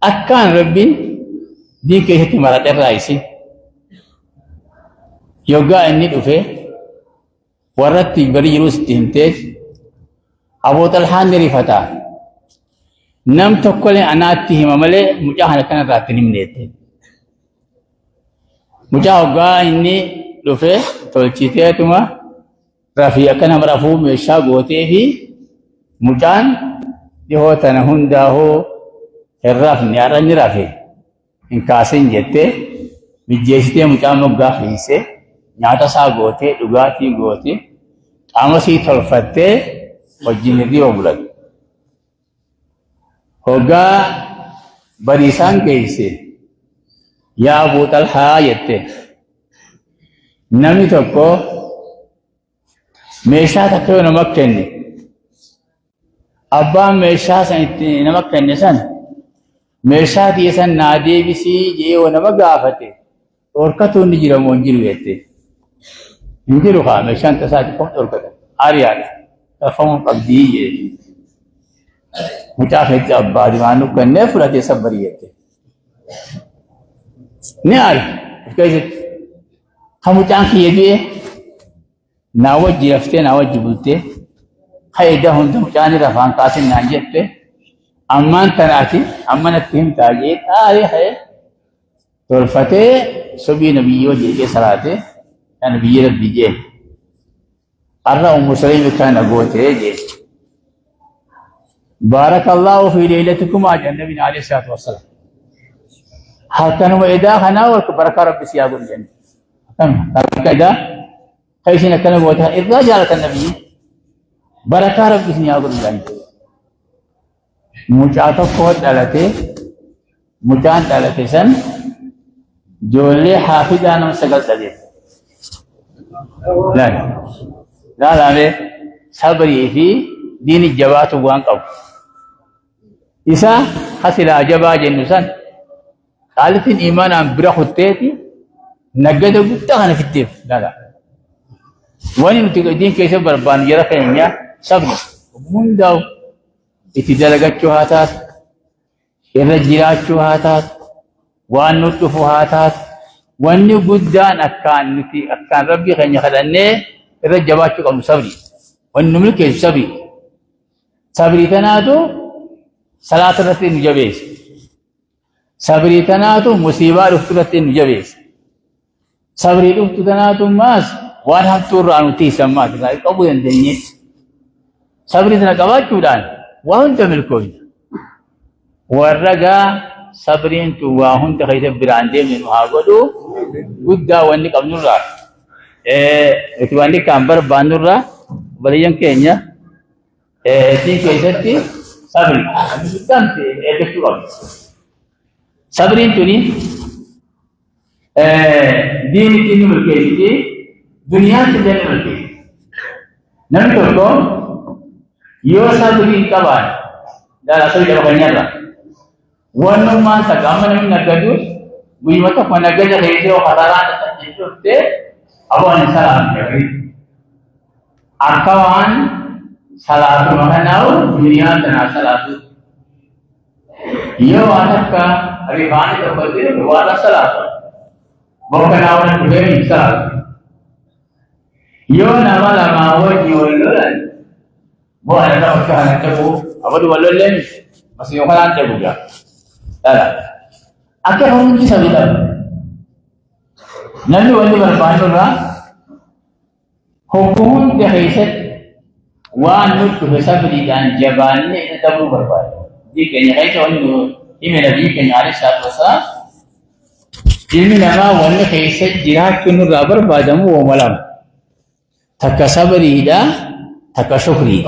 أكان ربين دي كيف تمرت الرئيسي يوغا إني دفه ورد تجبري يروس تهمتج أبو طلحة نريفتا نم تقول أنا أتهم ملء مجاهنا كان راتني منيته مجاهوغا إني دفه تولشيته تما رافي كان مرافو مشا غوتي في مجان يهو تنهندا هو الراف نيارني رافي إن كاسين جته بيجيسته مجان نوغا فيسه نياتا سا غوتي دوغاتي غوتي أمسي تلفته وجينيدي وبلد هوغا بريسان كيسه يا أبو طلحة يته نمي تكو मेषा तक नमक कहने अब्बा मेषा संति नमक कहने सन मेषा दिए सन नादे बिसी ये वो नमक गाफते और कतो निजिरा मोंजिर वेते निजिरो खा मेषा तसाज कौन और कतो आरियाना तफम अब्दी ये मुचाफे अब्बा दीवानों करने फुलाते सब बरियते नहीं आरी कैसे हम उचांकी ये भी नावज रफ्ते नावज बुलते खैदा हम तो जाने रफान कासिम नाजियत पे अम्मान तनाती अम्मान तीन ताजे तारे है तो फतेह सभी नबियों जी सलाते या नबी रब जी अर्रा मुसलिम का नगोते जे बारक अल्लाह फी लैलतिकुम आज नबी अलैहि वसल्लम हकन व इदा खना व बरका रब सियागुल जन्नत हकन इदा कैसे न करने बोलता है इतना ज़्यादा करना भी बरका रब किसने आगे बुलाई मुचातो को डालते सन जो ले हाफिजान सगल तजे ला ला sabri fi dini jabatu buang kau isa hasil ajaba jennusan alifin iman am birakhuteti nagada gutta kana fitif la wani mutigedin kaysa barban yara kaynya sabri mundaw itidalagachu hatat irajirachu hatat wan nutufu hatat wani guddan akkan niti akkan rabbi kanya khadanne irajabatu kam sabri والنملك السبي صبري تناتو صلاة رتين نجبيس صبري تناتو مصيبة رفترتين نجبيس صبري رفت تناتو ماس وارهم تور عنو تيسمات ذلك أبو يندني صبري تناتو جودان وهم تملكوين ورقا صبرين تو وهم تخيث براندي من هاغدو قدا وانك أبنو را اتواني كامبر بانو را baliyan kenya ti kaisati sabri tanti edetu sabri tuni dini kini mulketi dunia tidak mulketi nanti to yo sabri kawan dalam sabri dalam kanya wanu man sagama namin nagadu buimata panagaja hejo hararan itu te awan salam ya Akawan صلاة مكانه دنيا تنا صلاة يو أنك ريبان تقدر بوارا صلاة مكانه نبيه صلاة يو نما لما هو يولون بو أنا أفكر أن تبو أبدو ولولين بس يوم كان تبو جا لا أكيد هم كي سبيلا نبي ولي بربانو را حكومت دهيسة وانو كبسابري دان جباني تبو بربان دي كني هاي ونو إمي نبي كني عليه الصلاة والسلام إمي نما ونو كيسة جهاد كنو رابر بادمو وملام تكا صبري دا تكا شكري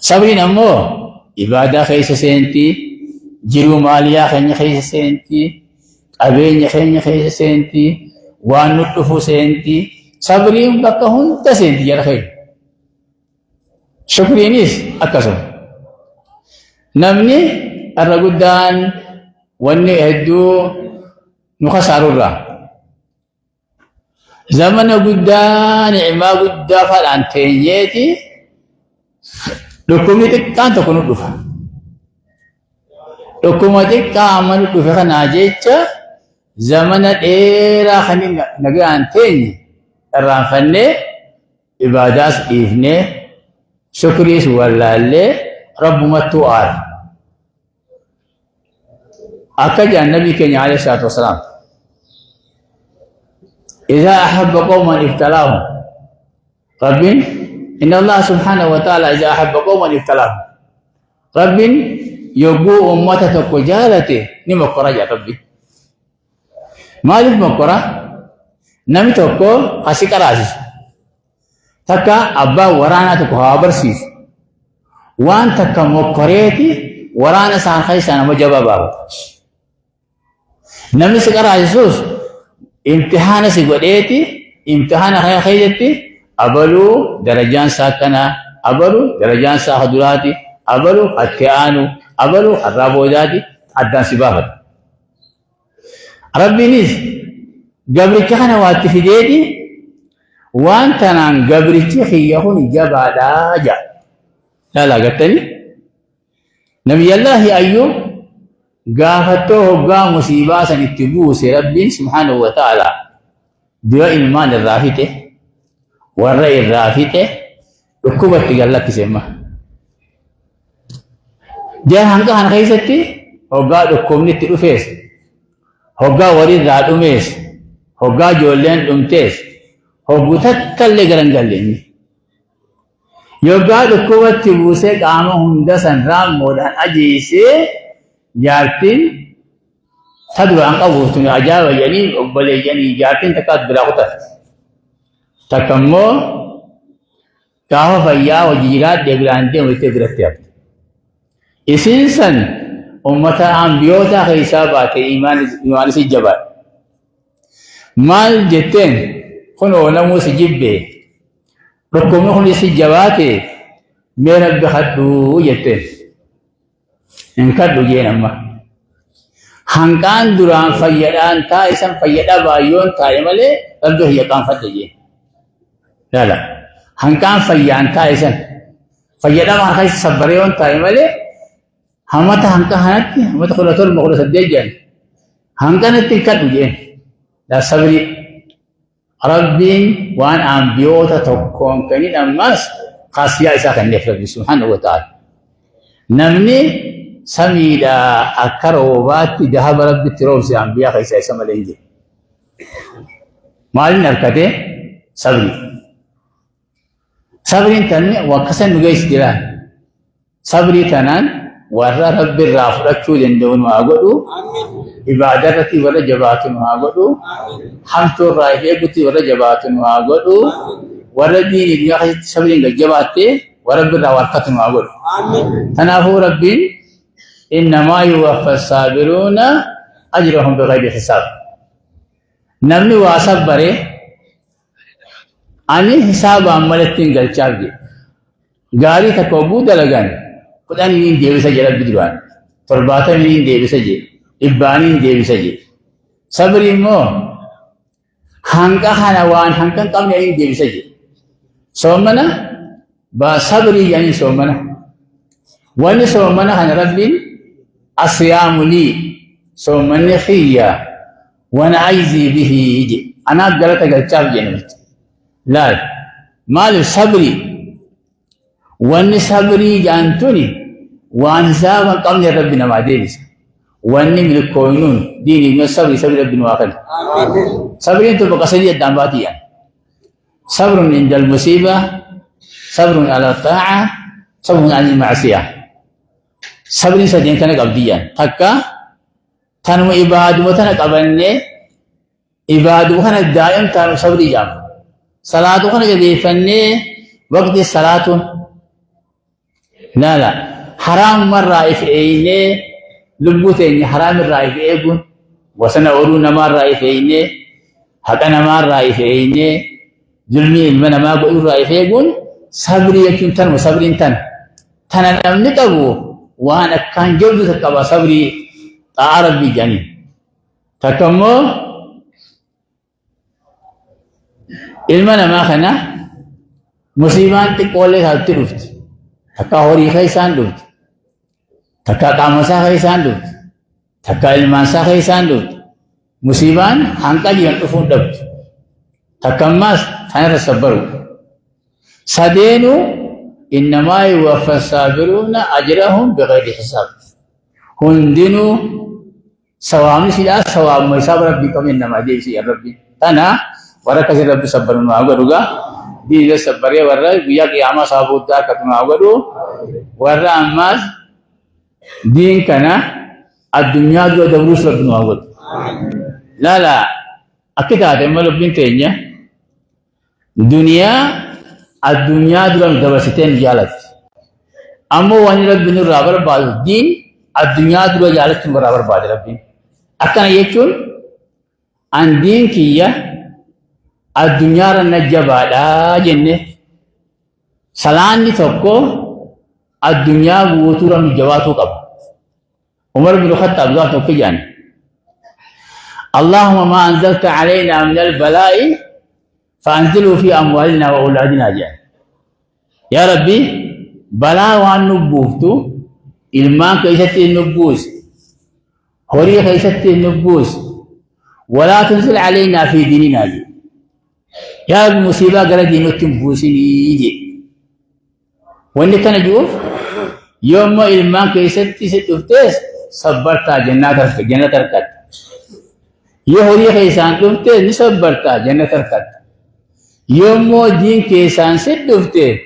صبري نمو إبادة خيسة سنتي جرو ماليا خيني خيسة سنتي أبين خيني خيسة سنتي وانو تفو سنتي صبري بكا هنتا سنتي يا خير شكري نيس أكسو نمني الرقودان واني هدو نخسارو را زمن قدان عما قدا فالانتينيتي لكمتك كان تكونوا دفا لكمتك كامل دفا ناجيتش زمن ايرا خني نغي انتيني الرانفني عبادات إفني شكريس والله رب متوار أكجا النبي كان عليه الصلاة والسلام إذا أحب قوما ابتلاهم رب إن الله سبحانه وتعالى إذا أحب قوما ابتلاهم رب يبو أمته كجالته نمكرا يا ربي مالك مكرا نمي توكو خسيك راسي تكا أبا ورانا تكو هابرسيس وان تكا مكريتي ورانا سان خيسانا مجابا نمي سكرا يسوس امتحان سيقوديتي امتحان خيجتي أبلو درجان ساكنا أبلو درجان ساحدراتي أبلو أتيانو أبلو الرابوزاتي أدان سبابت ربي نيس قبل كان واتفيديتي وانت نان قبل تخيهون جبا داجا لا قلتني نبي الله أيوب قافتوه قام مصيباسا اتبوس ربي سبحانه وتعالى دواء إيمان الرافته والرأي الرافته ركوبة تقال لك سيما جاء هنگا هن خيستي هقا ركوبني تلوفيس هقا وريد راد أميس هقا جولين أمتيس هقا تتل قرن قلين يقا ركوبة تبوسي قامه هندسا رام مودان أجيسي جارتين تدرو عن قبوتون أجاب جنين أقبل جنين جارتين تكاد بلاغتا تكمو كاهو فيا وجيرات ديگرانتين ويتگرتيا إسنسن أمتا أنبيوتا خيسابات إيمان سجبا مال جتين خنو نمو سجبه ركومو خنو سجباتي ميرب بخدو جتين إنكار دجين أما هنكان دران فيدان تا إسم فيدا بايون تا يملي ربه يكان فدجين لا هنكان فيان تا إسم فيدا ما خيس صبريون تا يملي همتا هنكا هنتي همتا خلطور مغلوس الدجين هنكان التنكار دجين لا صبري ربين وان أنبيوتا تكون كنين أماس خاصية إسا كان ربي سبحانه وتعالى نمني سميدا أكروبات ذهب ربي تروسي أنبياء خيسا إسا ملينجي مالين أركته صبري تنمي وقسن نغيش جلان صبري تنان ورى ربي الرافرة دندون وآقودو عبادتي ورى جبات وآقودو حمد الرائحة ورى جبات وآقودو ورى دين يخي صبري جباتي ورب الرافرة وآقودو تنافو ربي إنما يوفى الصابرون أجرهم بغير حساب نمني واسب بري أني حساب عملتين قل چارجي غاري تكوبو دلغان خداني نين ديوي سجي رب دروان ترباتا نين ديوي سجي إبانين ديوي سجي صبري مو هنگا خانوان هنگا قم نين ديوي سجي سومنا بصبري يعني سومنا واني سومنا عن ربي الصيام لي سومني خيا وانا عايزي به يجي انا قلت قلت جنبت لا مال صبري واني صبري جانتوني وان زاب قبل ربنا ما دينس واني من الكونون ديني من صبري صبري ربنا واخر صبري انتو بقصدي الدنباتي يعني صبر عند المصيبة صبر على الطاعة صبر عن المعصية صبر سدين كان قبضيا تكا تنمو إبادة وتنا قبلني إبادة وكان دائم تنمو صبر جام صلاة وكان جديفني وقت الصلاة لا لا حرام مرة إفعيني لبوتيني حرام الرأي في إيقون وسنة أولونا مرة إفعيني حقنا مرة إفعيني ظلمي من ما بقول رأي فيقول صبري يكون تن وصبري تن نمني تبو وانا كان جود تكبا صبري تعرف بجاني تكمو علمنا ما خنا مصيبان تقولي هالتي رفت تكا هوري خيسان رفت تكا قامسا خيسان رفت تكا علمانسا خيسان رفت مصيبان هانكا جيان رفون رفت تكماس أنا تصبروا سدينو إنما يوفى الصابرون أجرهم بغير حساب هندنو سوامي سيدا سوام ميساب ربي كم إنما جيسي يا ربي أنا ورا كسر ربي صبرون ما أقولوا دي صبريا ورا بيا كياما صابود دا كتما أقولوا ورا أماس دين كنا الدنيا دو دبروس ربي ما أقول لا لا أكيد هذا ما ربي تيجي الدنيا دلهم دبستين جالت أما واني ربي نور رابر بعض الدين الدنيا دلهم جالت تمر رابر بعض ربي أكنا يكون عن دين كيا الدنيا رنجبا لا جنة سلام نتوكو الدنيا بوتورا من جواتو قب عمر بن الخطاب قال توكيان اللهم ما أنزلت علينا من البلاء فأنزلوا في أموالنا وأولادنا جاء يا ربي بلا وان نبوفتو إلما كيستي النبوس هوري كيستي النبوس ولا تنزل علينا في ديننا جي يا رب مصيبة قردي نتنبوسني جي واني كان جوف يوم ما إلما كيستي ستفتيس صبرتا جنة تركت يهوري كيسان تفتيس نصبرتا جنة تركت يومو دين كيسان سدفته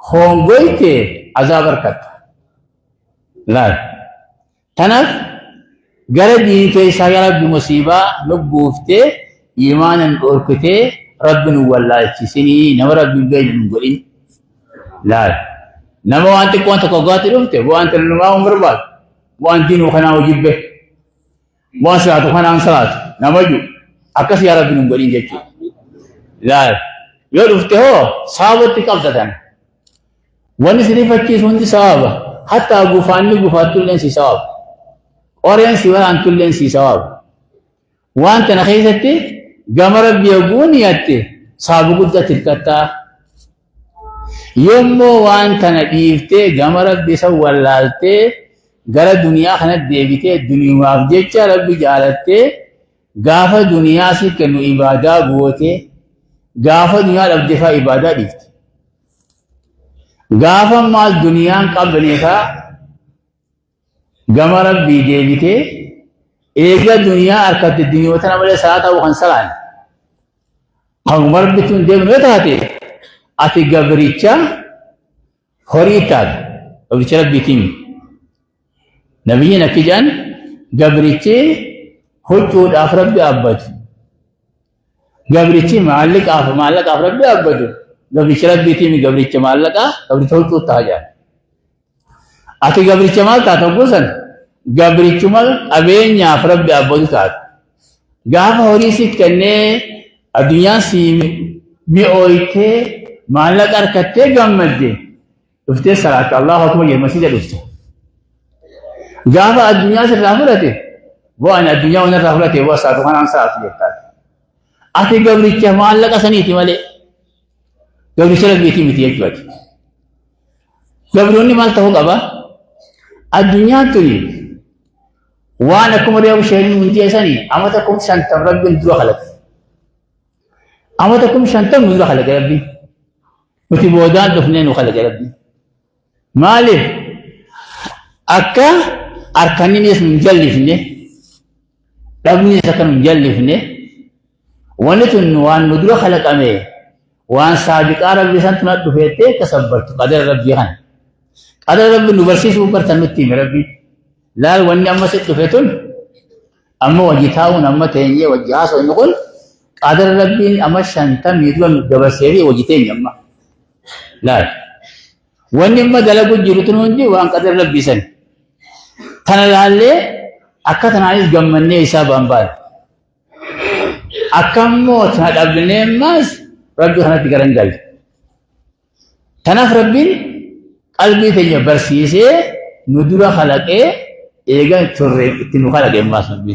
هونغويته عذاب ركت لا تنف غير دين كيسان يا رب مصيبة نبوفته إيمانا أركته رب والله تسيني نو رب بين نقولين لا نمو أنت كنت كقاتل رفته وأنت لما عمر بعد وأنت نوخنا وجبه وأنت صلاة وخنا صلاة نمجو أكس يا رب نقولين جتو لا يرفته صابت كابتن ونسري فكيس وندي صاب حتى غفاني غفاتلن سي صاب اورين سي وان تلن سي صاب وانت نخيزتي غمر بيغونياتي صاب قد تلكتا يومو وانت نبيفتي غمر بيسولالتي غر دنيا خنت ديبيتي دنيا واجچا رب جالتي غافا دنيا سي كنو عبادة بوته غافا دنيا رب دفا عبادة ديفت غافا مال دنيا قبل کا غمر بي ديبيتي ايغا دنيا اركت دنيا وتنا مله ساعه او خنسلان غمر بتون ديب نتاته اتي غبريچا هوريتاد وبچر بيتيم نبينا كجان غبريچي حجود افرب ابد غبريچي مالك افرب ابد غبريچر بيتيم غبريچ مالكا غبريچ حجود تاجا اتي غبريچ مال تاتوسن غبريچ مال ابينيا افرب ابد تات غاف هوريسي كنه الدنيا سي مي اويته مالك اركته غمدي دفته صلاه الله اكبر المسجد دفته غاف الدنيا سے رافلته وانا الدنيا وانا رافلته وساتو كان صلاه يتا اتي غبريچ مالك سنيتي مالي غبريچ بيتي متي اكبر قبلوني مال تهو قبا الدنيا تري وانا كم رياو شيء من جيساني أما تكون شانتم ربي ندرو خلق أما تكون شانتم ندرو خلق ربي وتبودان دفنين وخلق ربي مالي أكا أركاني نيس مجلفني ربني سكن مجلفني ونتن وان ندرو خلق أمي وان سابق ربي سنتنا دفيته كسبرت قدر ربي خان قدر ربي نبرسيس وبرتن نتيم ربي لا وني أما ست دفيتون أما وجيتاون أما تيني وجهاس ونقول قدر ربي أما شنتم يدون دبرسيري وجيتين أما لا وني أما دلقوا جيرتون ونجي وان قدر ربي سن تنا لالي أكثر ناس جمعني حساب أمبار أكمل تنا أبني ماس ربي خنا تكرنجال تناف ربي قلبي تجي برسيسه ندورا خلقه إيجا توري تنو خلقه ماس ربي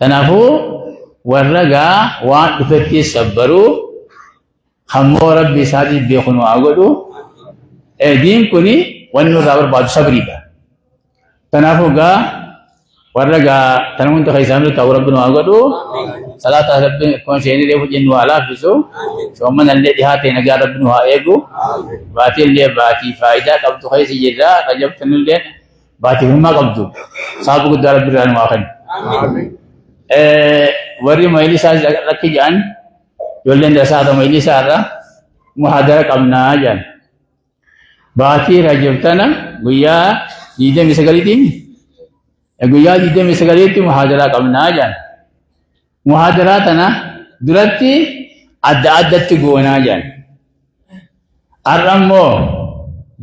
تنافو ورجع وان دفتي سبرو خمو ربي سادي بيخونو أقولو دين كوني ونو رابر بعد صبريبا تنافو جا ورجع تنمون تخيسامل تاو ربنا أقولو صلاة ربنا كون شيء نريه جنوا على فيسو شومن اللي دهاتي نجا ربنا هايجو باتي اللي باتي فائدة قبض خيس جدا رجب تنلين باتي هما قبضو صابو قد ربنا الماخن وري مايلي ساز ركي جان يولين دسا مايلي سارا محاضرة قمنا جان باتي رجب تنا ويا يده مسكالي تيمي أقول يده مسكالي تيمي محاضرة قمنا جان محاضرات أنا درتي أدت جوانا جان أرمو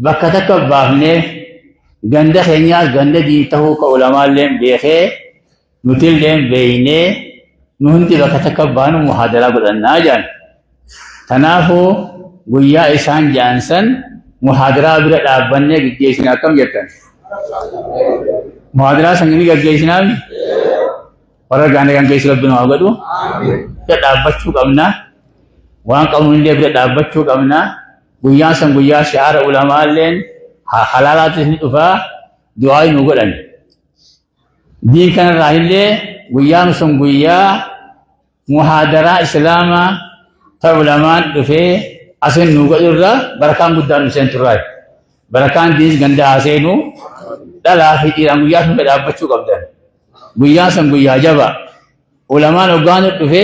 بكتك بافنه غند خنيا غند دين تهو كعلماء لهم بيخه نتيل لهم بينه نهنتي بكتك بانو محاضرة بدنا جان تنافو ويا إنسان جانسن محاضرة برد أبنه جيسنا كم جتن محاضرة سنجني جيسنا orang gandeng guys lebih naga tu, kita dapat cukup amna, orang kaum India kita dapat cukup amna, guyya syiar ulama lain, halalat ini tufa, doa ini ugaran. Di kan rahile guyya muhadara Islama, tar ulama tufe, asen nugadurra, barakan buddha senturai, barakan di ganda asenu, dalam fikiran guyya kita dapat cukup amna. Guyya jaba ulamaan ogaan dhufe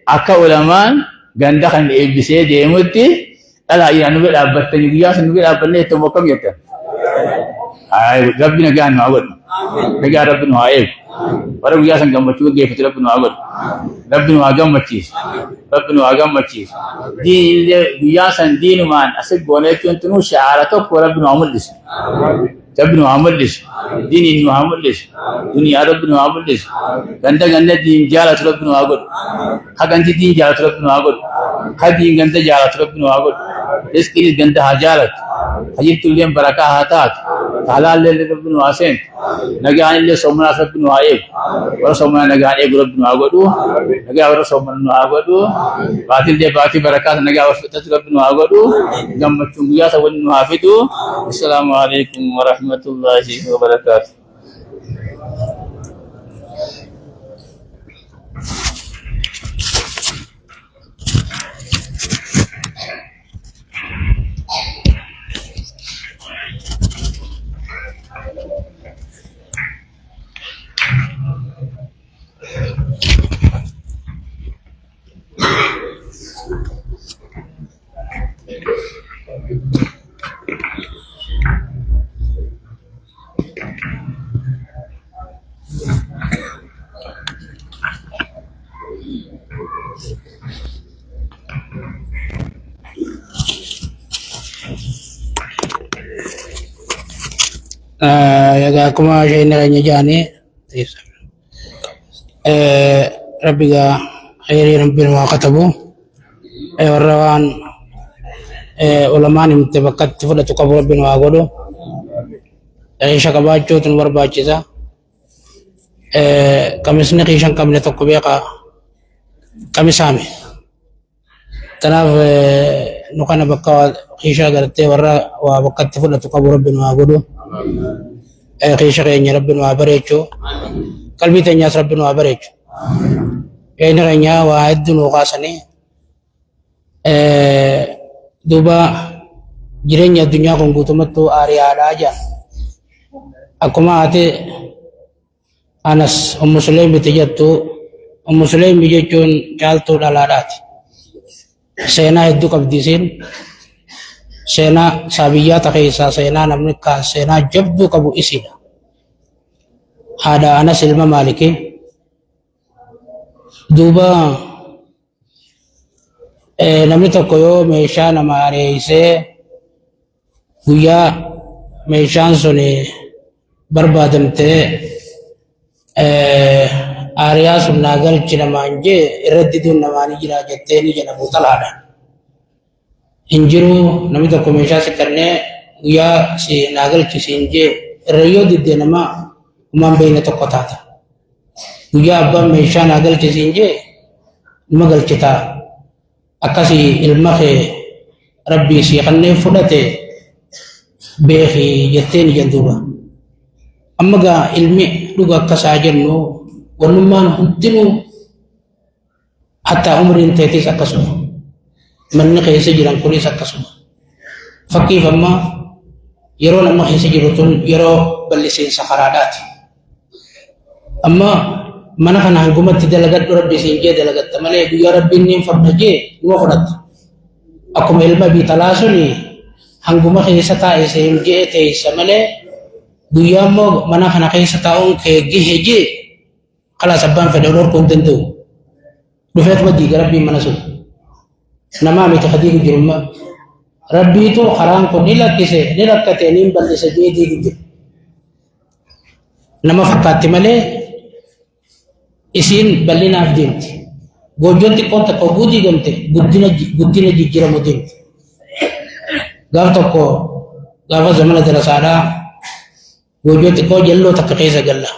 akka ulamaan ganda kan eebbisee deemutti dhala iyaan nubi dhaabbattanii guyyaa san nubi dhaabbanne ittoo akkam jettan rabbi nagaan nu haa godhu nagaa rabbi nu haa eegu warra guyyaa san gammachuu geeffatu rabbi nu haa godhu rabbi nu haa gammachiisu diinillee guyyaa san diinumaan asit goone jechuun tunuu shaara tokko rabbi nu haa mul'isu ربنا عملش ديني إنه عملش دنيا ربنا عملش غندا دين جالت ربنا عقول هكذا دين جالت ربنا عقول هدين غندا جالت ربنا عقول إسكيل غندا هجالت هجيب تلين بركة هاتات حلال لله ربنا عاسين نجان اللي سومنا ربنا عايب ورا سومنا نجان إيه ربنا عقولو نجا ورا سومنا عقولو باتل دي باتي بركة نجا ورفتة ربنا عقولو جم تونجيا سوون حافظو السلام عليكم ورحمة الله وبركاته.
Ya kuma shay na kanya jani rabbi ga khayri rabbil wa katabu warrawan ulamani mutabakat tifada tuqabu rabbil wa godo isha kabacho tun warbachiza kamisne kishan kamne tokko beqa kamisame tanaf نقنا بقى خيشة قرتي ورا وبقت فلة قبر ربنا وعبده خيشة غيني ربنا وعبريتشو قلبي تنياس ربنا وعبريتشو غيني غيني وعد وقاسني دوبا جرين الدنيا كون قوتمتو آريا راجا أكما أتي أنس مسلم بتجتو مسلم بيجون جالتو دلالات سينا هدو قبديسين سينا سابيات خيسا سينا نملكا سينا جبدو قبو إسيدا هذا أنس الممالكي دوبا namni tokko yoo meeshaa nama areeysee guyyaa meeshaan sun barbaadamtee aariyaa sun naa galchi namaan jee irratti duun namaanii jira jettee ni jedhamu talaadha. Hin jiru namni tokko meeshaa si kennee guyyaa si naa galchi siin jee irra yoo diddee namaa umaan beeyne tokko taata. Guyyaa abbaan meeshaa naa galchi siin jee nima galchitaa. Akasi ilma kee rabbii si kannee fudhate beeki jetteen jenduuba. Amma gaa ilmi dhuga akkasaa jennu wannummaan hundinuu hatta umriin teetis akkasuma. Manni keessa jiran kunis akkasuma. Fakkiif amma yeroo nama keessa jiru tun yeroo bal'isiinsa karaadhaati. Amma mana kana hangumatti dalagadhu rabbi siin jee dalagatta malee guyyaa rabbiin niin fadha jee numa fudhatta. Akkuma ilma biitalaa suni hanguma keessa taa'e siin jee teessa malee guyyaa immoo mana kana keessa taa'uun kee gihe jee kalaas abbaan fedhe dhorkuu hin danda'u. Dhufeetuma diiga rabbiin mana sun. Namaa miti hadiigu jirummaa. Rabbiitu karaan kun ni lakkise ni rakkate niin bal'ise jee diigu jiru. Nama fakkaatti malee isin bal'inaaf deemti. Goojjoon xiqqoon takka oguu diigamte guddina jijjiiramu deemti. Gaaf tokko gaafa zamana darasaadhaa goojjoo xiqqoo jalloo takka keessa galla.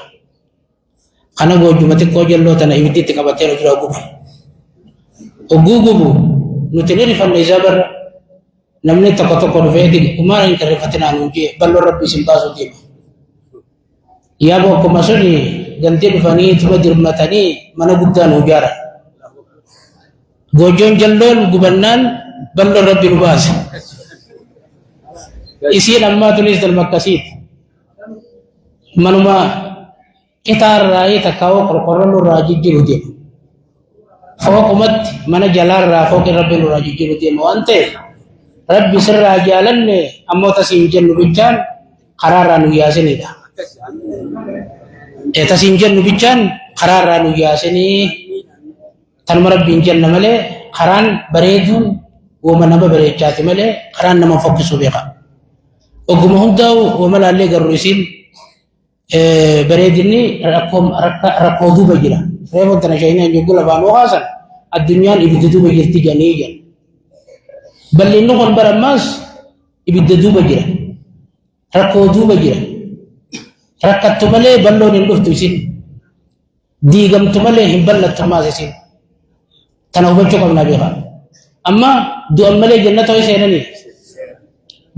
Kana goojjuma xiqqoo jalloo tana ibiddiitti qabatee nu jira gubu. Oguu gubu nuti ni rifanne isaa barra namni tokko tokko dhufeeti umaara hin karrifatinaa nuun jee balloon rabbii isin baasuu deema. Yaa bokkuma suni gantii dhufanii tuma dirmatanii mana guddaa nu ijaaran. Goojjoon jalloon gubannaan balloon rabbi nu baase. Isiin ammaa tunis dalma akkasiiti. Manuma qixaarraa takkaawoo qorqorroon nurraa jijjiiru deema. Fooqumatti mana jalaarraa fooqi rabbi nurraa jijjiiru deema waan ta'eef rabbi sirraa jaalanne ammoo tasiin jennu bichaan karaarraa nu yaasinidha. Tasiin jennu bichaan karaarraa nu yaasinii tanuma rabbiin jenna malee karaan bareeduun wama nama bareechaati malee karaan nama fokkisuu beeka. Ogguma hundaa'u wama laallee garuu isiin bareedinni rakkoo duuba jira. Reefoon tana shaayinaan jogguu lafaan hooqaasan addunyaan ibidda duuba jirti janii jedhan. Bal'inni kun barammaas ibidda duuba jira. Rakkoo duuba jira. Rakkattu malee balloon hin dhuftu isin. Diigamtu malee hin ballattu ammaas isin. Tana hubachuu qabnaa beekaa. Amma du'an malee jannata ho'i seenanii.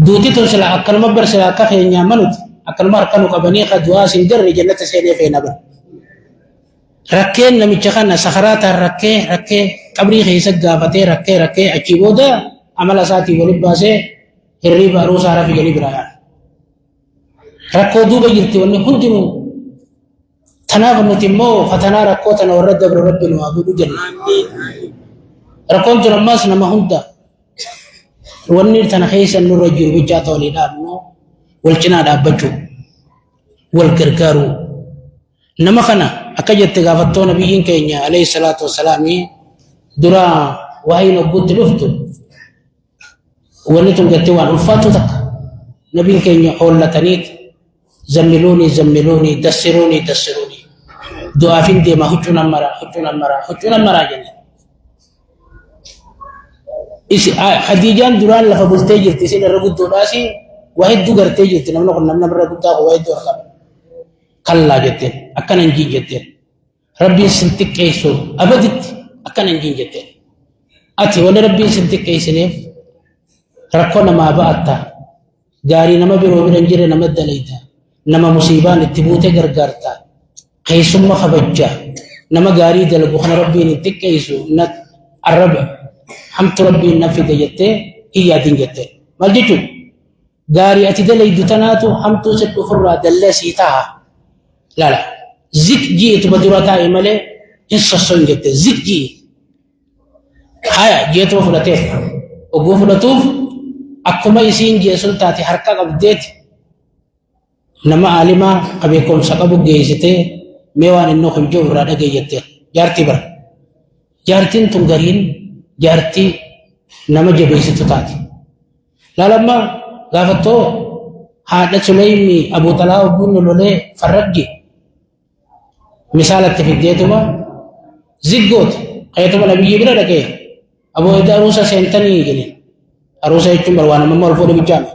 Duuti tun sila akkanuma barsila akka keenyaa manuti. Akkanuma harkanu qabanii ka du'aa isin garri jannata seenee feena bara. Rakkeen namicha kana sakaraataan rakkee qabrii keessa gaafatee rakkee achii booda amala isaatii waliin baasee hirriiba aruusaa rafi jalii biraa yaala. Rakkoo duuba jirti wanni hundinuu tanaaf nuti immoo fatanaa rakkoo tana warra dabru rabbi nu haa godhu jenna. Rakkoon tun ammaas nama hunda wanni tana keessa nurra jiru bichaa ta'uu dhaabnu wal cinaa dhaabbachuu wal gargaaruu. Nama kana akka jette gaafattoo nabiyyiin keenya alayhi salaatu wassalaamii dura waa'ee nagguutti dhuftu wanni tun jettee waan ulfaatu takka nabiin keenya hoollataniiti zammiluni dassiruni du'aafin deema huccuun ammaraa jenne. Khadiijaan duraan lafa bultee jirti isin irra guddoodhaas waa hedduu gartee jirti namni kun namni irra guddaa kun waa hedduu argama. Kallaa jetteen akkana hin jiin jetteen rabbiin sin xiqqeessu abaditti akkana hin jiin jetteen ati wani rabbiin sin xiqqeessineef rakkoo namaa ba'atta gaarii nama biroo bira hin jirre nama dalayta nama musiibaan itti buute gargaarta keessumma kabajja nama gaarii dalagu kana rabbiin itti xiqqeessu arrab hamtu rabbiin nafide jettee hiyyaatiin jette maal jechuun gaarii ati dalaydu tanaatu hamtuu sitti ofirraa dallee sii ta'a laala zik ji'eetu badura taa'e malee hin sossoon jette zik ji'e haya ji'eetuma fudhateef oguu fudhatuuf akkuma isiin jeesun taate harka qabdeeti nama aalimaa qabeekomsa qabu geessitee mee waan inni kun jiru irraa dhageeyyattee jaartii bara jaartiin tun gariin jaartii nama jabeessitu taate laalamma gaafattoo haadha Suleymi Abuu Xalhaa obbuun lolee farragge misaalatti fiddeetuma ziggoota qayatuma nabiyyi bira dhaqee aboo idaa aruusa seentanii jedheen aruusa jechuun barwaan amma ol fuudhe bichaame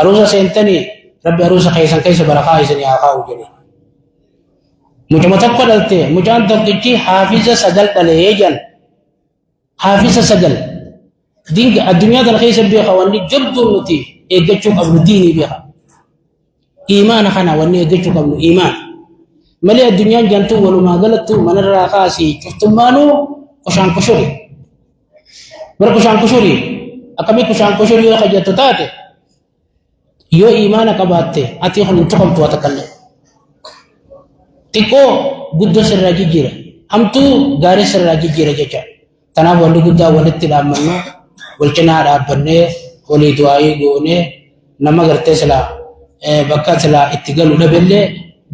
aruusa seentanii rabbi aruusa keessan keessa barakaa isinii haa kaa'u jedhe mucuma tokko dhalte mucaan tokkichi haafiza sagal dhalee jedhan haafiza sagal dinga addunyaa kana keessa beeka wanni jabduun nuti eeggachuu qabnu diinii beeka iimaana kana wanni eeggachuu qabnu iimaana malee addunyaan jantuu walumaa galattu manarraa kaasii cuftummaanuu kushaan kushuri bara kushaan kushuri akkamii kushaan kushuri yoo kajjattu taate yoo iimaana qabaatte ati kun hin tuqamtu waa takkallee xiqqoo guddoo sirraa jijjiira hamtuu gaarii sirraa jijjiira jecha tanaaf wanni guddaa walitti dhaammannu wal cinaa dhaabbannee walii du'aayii goonee nama gartee silaa bakka silaa itti galu dhabellee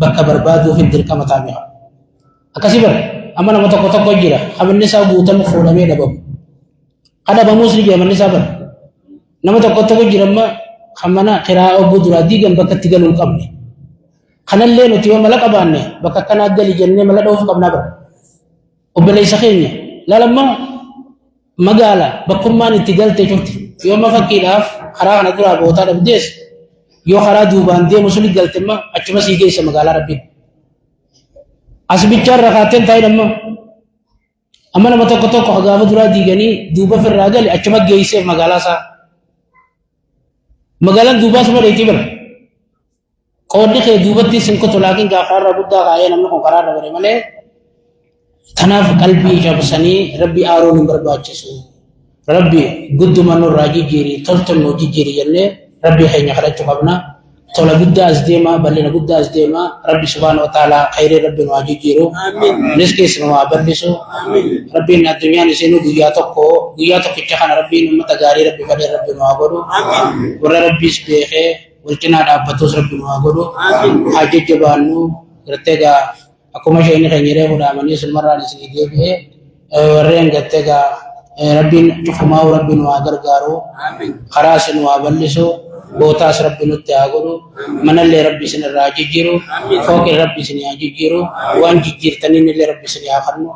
bakka barbaaduu fi dirqama taa'amee akkasii bara amma nama tokko tokko jira qabanni isaa guutamu fuudhamee dhabamu adabamuus ni jedhamanni isaa bara nama tokko tokko jira amma kamana qiraa obbo duraa diigan bakka itti galuu hin qabne kanallee nuti yoo mala qabaanne bakka akkanaa gali jennee mala dhoofu qabnaa bara obboleessa keenya laalamma magaala bakkummaan itti galte cufti yoo ma fakkiidhaaf karaa kana duraa bootaa dhabdees yoo karaa duubaan deemu suni galtemma achuma sii geessa magaalaa rabbiin as bichaan rakaateen taa'ee amma nama tokko tokko gaafa duraa diiganii duuba firraa gale achuma geesseef magaalaa isaa magaalaan duubaa suma dheetii bara qoodni kee duubatti sin kutu laakiin gaafa irra guddaa kaa'ee namni kun karaa irra bare malee tanaaf qalbii cabsanii rabbi aaruun hin barbaachisu rabbi gudduma nurraa jijjiiri tolton nuu jijjiiri jennee rabbi keenya kadhachuu qabna tola guddaa as deemaa bal'ina guddaa as deemaa rabbi subhaanahu wa ta'aalaa khayrii rabbi nu haa jijjiiru rizqiis nu haa bal'isu rabbiin addunyaan isinuu guyyaa tokkicha kana rabbiin ummata gaarii rabbi fadhee rabbi nu haa godhu warra rabbiis beekee wal cinaa dhaabbatus rabbi nu haa godhu haa jajjabaannu gartee gaa akkuma isheen keenya reefu dhaamanii sulmarraan isinii deebi'ee warreen gartee gaa rabbiin cufumaa rabbiin waa gargaaru karaa isin waa bal'isu bootaas rabbi nutti haa godhu manallee rabbi isin irraa jijjiiru fooqii rabbi isin haa jijjiiru waan jijjiirtaniin illee rabbi isin haa kennu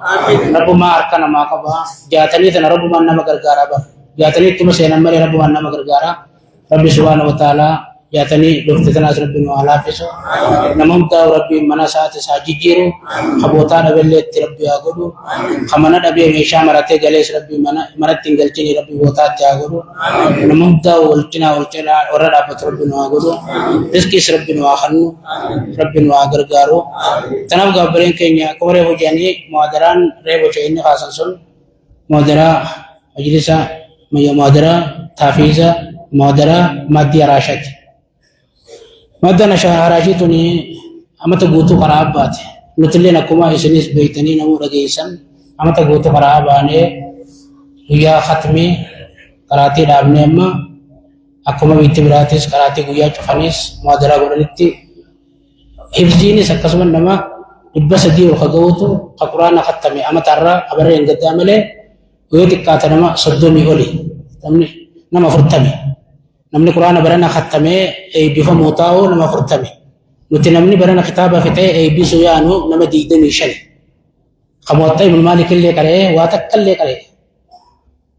rabbumaa harka namaa qaba jaatanii tana rabbumaan nama gargaara bara jaatanii ittuma seenan malee rabbumaan nama gargaara rabbi subhaanahu wa ta'aalaa jaatanii dhufte tanaas rabbi nu haa laaffisu nama hundaa rabbiin mana isaatis haa jijjiiru kabootaa dhabellee itti rabbi haa godhu kamana dhabee meeshaa maratee galees rabbi manatti hin galchini rabbi bootaatti haa godhu nama hundaa wal cinaa warra dhaabbatu rabbi nu haa godhu rizqiis rabbi nu haa kennu rabbi nu haa gargaaru tanaaf gaabbareen keenya akkuma reefu jedhanii muhaadaraan reefu inni kaasan sun muhaadaraa majlisa muhaadaraa taafiisa muhaadaraa maaddii araashaati مدنا شهراشي توني أما تقولوا قرابات نتلين أكما إسنيس بيتني نمو رجيسن أما تقولوا قرابانه ويا ختمي قراتي دابني أما أكما بيتبراتيس قراتي ويا شفانيس مادرا قرنتي حفظيني سكسمن نما إبس دي وخدوتو قرآن ختمي أما ترى أبرين قدامله ويتكاتر نما صدومي أولي تمني نما فرتمي namni quraana barana khattamee eebbifa mootaa'uu nama 40 nuti namni barana kitaaba fixee eebbisu yaanu nama 25 qamoota ibn maalik illee qaree waa takka illee qaree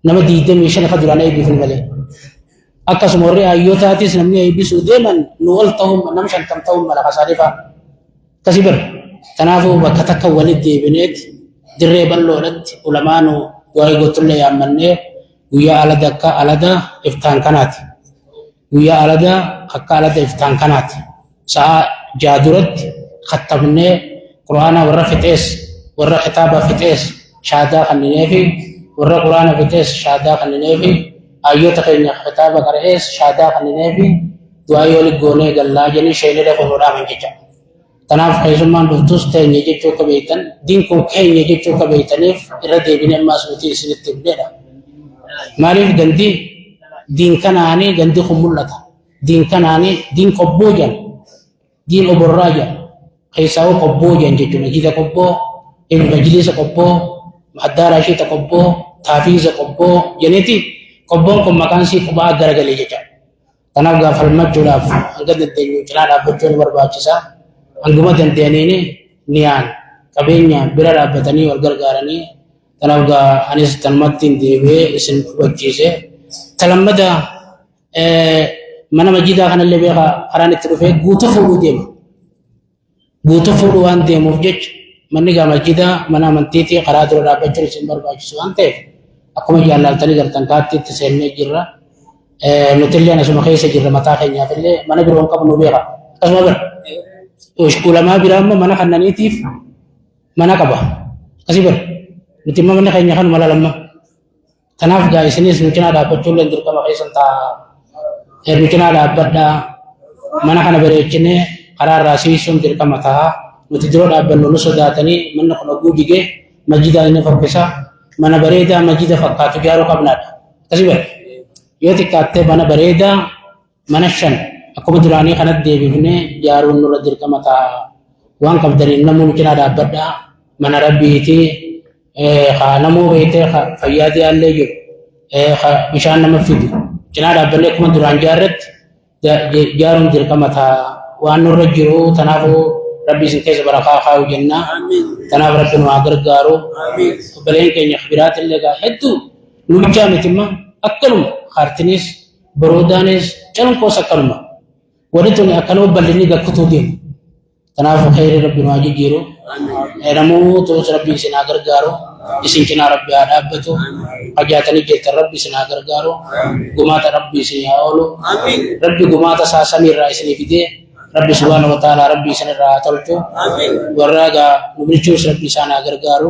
nama 25 ka duraan eebbifni malee akkasuma warri ayyootaatis namni eebbisuu deeman nu ol ta'uun nama 50 ta'uun mala kasaalifa kasibir kanaafuu bakka takka walitti deebineet dirree bal'oodhatti ulamaanu waa'ee gootullee yaammannee ويا على دا إفتان كانت ويا على دا حق على دا إفتان كانت ساعة جادرت ختمنا قرآن ورا فتيس ورا كتابة فتيس شهادة خليني ورا قرآن فتيس شهادة خليني أيوة تقين كتابة كرئيس شهادة خليني دعاء يولي قولي قلا جني شيء لده فنورا من جيجا تناف حيثمان دفتوس تين يجي چوكا بيتن دين كو كين يجي چوكا بيتنيف إرده بين ما سمتي سنت بلده ماليف گندي دين كناني گندي خمولتا دين كناني دين قبوجا دين أبراجا خيساو قبوجا جيجو نجيدا قبو ابن مجلس قبو محدار عشي تقبو تحفيز قبو جنتي قبو كم مكان سي قبا درجة جيجا تناف غافل مجولاف أنقد الدنيا جلال أبجون برباچسا أنقما دندينيني نيان كبينيا برا رابطاني والغرغاراني تناف غا أنيس تنمتين ديوه اسم وجيسه تلمدا mana majida kana lebe ka arani trufe guutu fuudhu deema guutu fuudhu waan deemuuf jecha manni gaa majida mana amantiitii karaa dura dhaabbachuun isin barbaachisu waan ta'eef akkuma jaallatanii gartan kaattiitti seennee jirra nutillee asuma keessa jirra mataa keenyaaf illee mana biroon qabnu beeka akkasuma bira ulamaa biraa immoo mana kannaniitiif mana qaba akkasii bira nuti immoo manni keenya kanuma lalama kanaaf gaa isinis nu cinaa dhaabbachuun illee dirqama keessan ta'a Ermichana dabbada mana kana bareechine karaa raasiisuun dirqama ta'a nuti diroo dhaabbannu nu sodaatanii manni kun oguu jige masjida inni fakkisa mana bareedaa masjida fakkaatu ijaaruu qabnaadha akkasii bara yoo xiqqaattee mana bareedaa mana shan akkuma duraanii kanatti deebifnee ijaaruun nurra dirqama ta'a waan qabdaniin namuu nu cinaa dhaabbadhaa mana rabbiiti namuu beektee fayyaadii haallee jiru bishaan nama fidu cinaa dhaabbanne akkuma duraan jaarratti jaaruun dirqama ta'a waan nurra jiru tanaafuu rabbi isin keessa barakaa kaa'u jenna tanaaf rabbi nu haa gargaaru obboleen keenya biraati illee gaa hedduu nu bichaa mitimma akkanuma hartinis baroodaanis calunkoos akkanuma warri tuni akkanuma bal'inni gakkutuu deemu tanaafuu khayri rabbi nu haa jijjiiru namuu toos rabbi isin haa gargaaru isin cinaa rabbi haa dhaabbatu qajaatanii jettan rabbi isin haa gargaaru gumaata rabbi isin haa oolu rabbi gumaata isaa samiirraa isinii fidee rabbi subhaanahu wa ta'aalaa rabbi isinirraa haa tolchu warra gaa nu bilchuus rabbi isaan haa gargaaru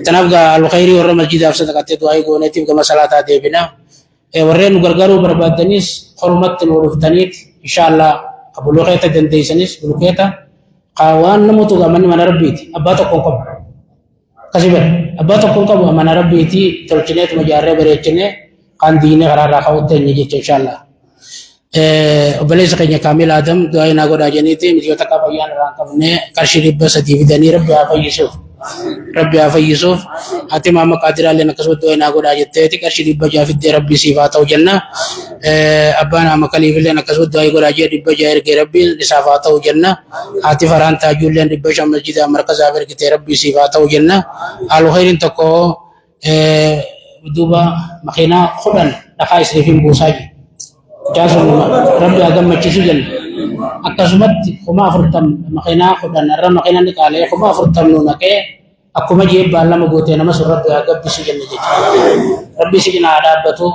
tanaaf gaa alkhayrii warra masjidaaf sadaqattee du'aayii gooneetiif gama salaataa deebina warreen nu gargaaruu barbaaddanis hormatti nu dhuftaniit inshaallah bulukeeta dandeeysanis bulukeeta waan namoota manni mana rabbiiti abbaa tokkoon qabu kasibar abbaa tokkoon qabu mana rabbiiti tolchineetuma jaarree bareechine kan diinee karaarraa ka'utti eenye jecha inshaallah obboleessa keenya kaamil adam du'aa naa godhaa jeniiti mijoota qabayyaan irraan qabne qarshii 300 fidanii rabbi haa fayyisuuf ati maama qaadiraalleen akkasuma du'aa naa godhaa jetteeti qarshii 600 fiddee rabbi siif haa ta'u jenna abbaan ama kaliifilleen akkasuma du'aa godhaa jee 600 ergee rabbiin isaaf haa ta'u jenna ati faraan taajuulleen 500 masjidaa markazaaf ergitee rabbi siif haa ta'u jenna haalu khayriin tokko duuba makiinaa 10 dhakaa isiniifin buusaa jiru jaasun rabbi haa gammachiisu jenna akkasumatti 40 makiinaa 10 irra makiinaan ni qaalee 40 nu naqee akkuma jeebbaan lama gootee nama sun rabbi haa gabbisu jenna jechuudha rabbi si cinaa dhaabbatu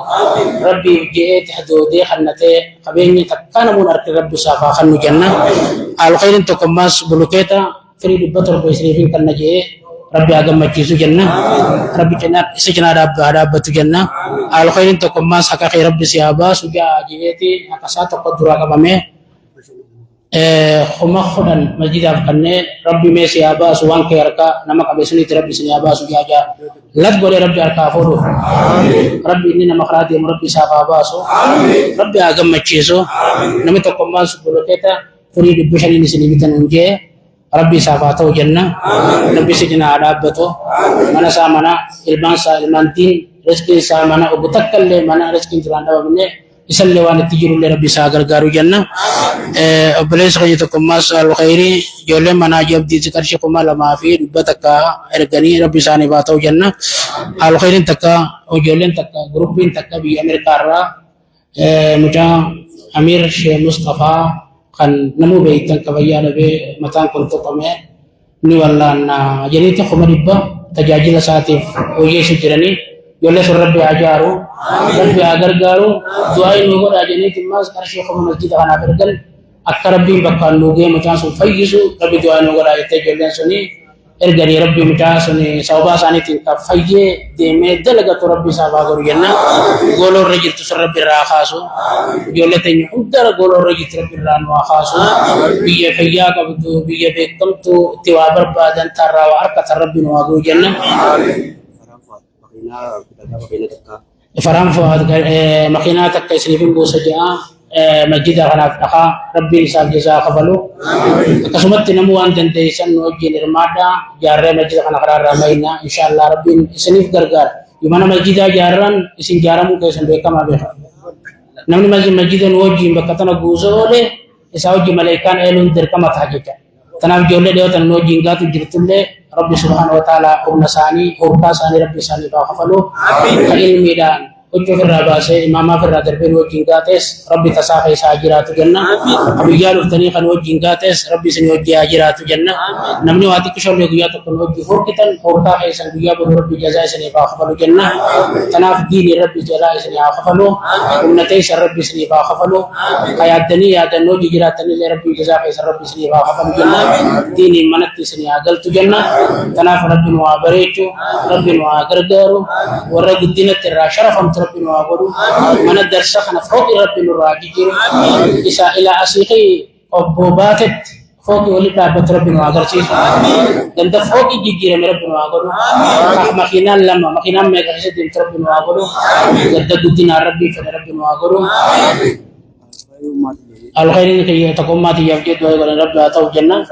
rabbi je'eeti hadoodee kannatee qabeenyi takkaa namuun arki rabbi isaaf haa kannu jenna alkhayriin tokkommaas bulukeeta firii 700 isiniifin kanna je'ee rabbi haa gammachiisu jenna rabbi isa cinaa dhaabbatu jenna alkhayriin tokkommaas haqa kee rabbi si haa baasu ja'a je'eeti haqasaa tokko duraa qabamee خدن مسجد أفكارني ربي ميسي أباس وان كيركا نما كبسني ربي سني أباس وجاجا لا تقول ربي أركا فورو ربي إننا مخراتي ربي سافا أباسو ربي أقام مچيسو نمي تقوم ماس بلوكيتا فريد بشري نسني بتنونجي ربي سافا تو جنة ربي سجنا عرابتو منا سامنا إلمان تين رزقي سامنا وبتكل منا رزقي جرانا ومنه يسلي وانا تجيرو لربي ساغر غارو جنة أبليس خيتكم ماس الخيري جولي منا جبدي تكرشكم لما في بتكا إرغاني ربي ساني باتو جنة الخيرين تكا وجولين تكا جروبين تكا بي أمريكا را مجا أمير شيخ مصطفى kan namu beitan kabayana be matan kuntu kame ni wallan jeni to khumariba tajajila satif oye sujirani يقول لك ربي أجارو ربي أجرجارو دعاء نقول أجنيت الناس أرشيخ من المسجد أنا برجل أكربي بكال نوجي مجاز فيجسو ربي دعاء نقول أيتجل سني إرجعي ربي مجاسني سوبا ساني تنتا فيجي دمه دلقة ربي سابا غورينا قولو رجل تسر ربي راخاسو يولتني أدر قولو رجل ربي رانو خاسو بيجي فيا كبدو بيجي بكم تو توابر بعدين ترى وارك ربي نواغو جنة فرام فؤاد مكيناتك كيسنيفين بوسجاء مسجد خلاف تقا ربي يسال جزاء قبلو كسمت نمو ان دنديسن نوجي نرمادا جار مسجد خنا قرار رمينا ان شاء الله ربي سنيف غرغر يمنا مسجد جارن اسن جارم كيسن بكما بها نمني مسجد نوجي بكتنا غوزوله اساوجي ملائكان الون دركما تاجتا تنام جوله ديوتن نوجي غاتو جرتله ربي سبحانه وتعالى ورنساني ورقاساني ربي ساني باخفلو علم ميدان وجه في الراباسه إمام في الرادر بين وجهاتس ربي تساقي ساجرات جنة أبي جالو تنيخا وجهاتس ربي سني وجهات جنة نمني واتي كشور لقيات كن وجه فرقتن فرقا حيسن بياب ربي جزاء سني باخفلو جنة تناف ديني ربي جزاء سني باخفلو ونتيس ربي سني باخفلو حياة دنيا دنو جرات تني ربي جزاء حيسن ربي سني باخفلو جنة ديني منتي سني عقلت جنة تناف ربي وابريتو ربي وغرغرو ورق الدين الترا شرفم ربي نوابرو من الدرس خنا فوق ربي نراجيرو إسا إلى أسيقي أبوباتت فوق ولي بابت ربي نواغرسيس دند فوق جيجير من ربي نواغرو مكينا لما مكينا ميغرسيد ربي نواغرو جد قدنا ربي فن ربي نواغرو الخيرين كي تقوم ما تيجي دوي ربي أتوا جنة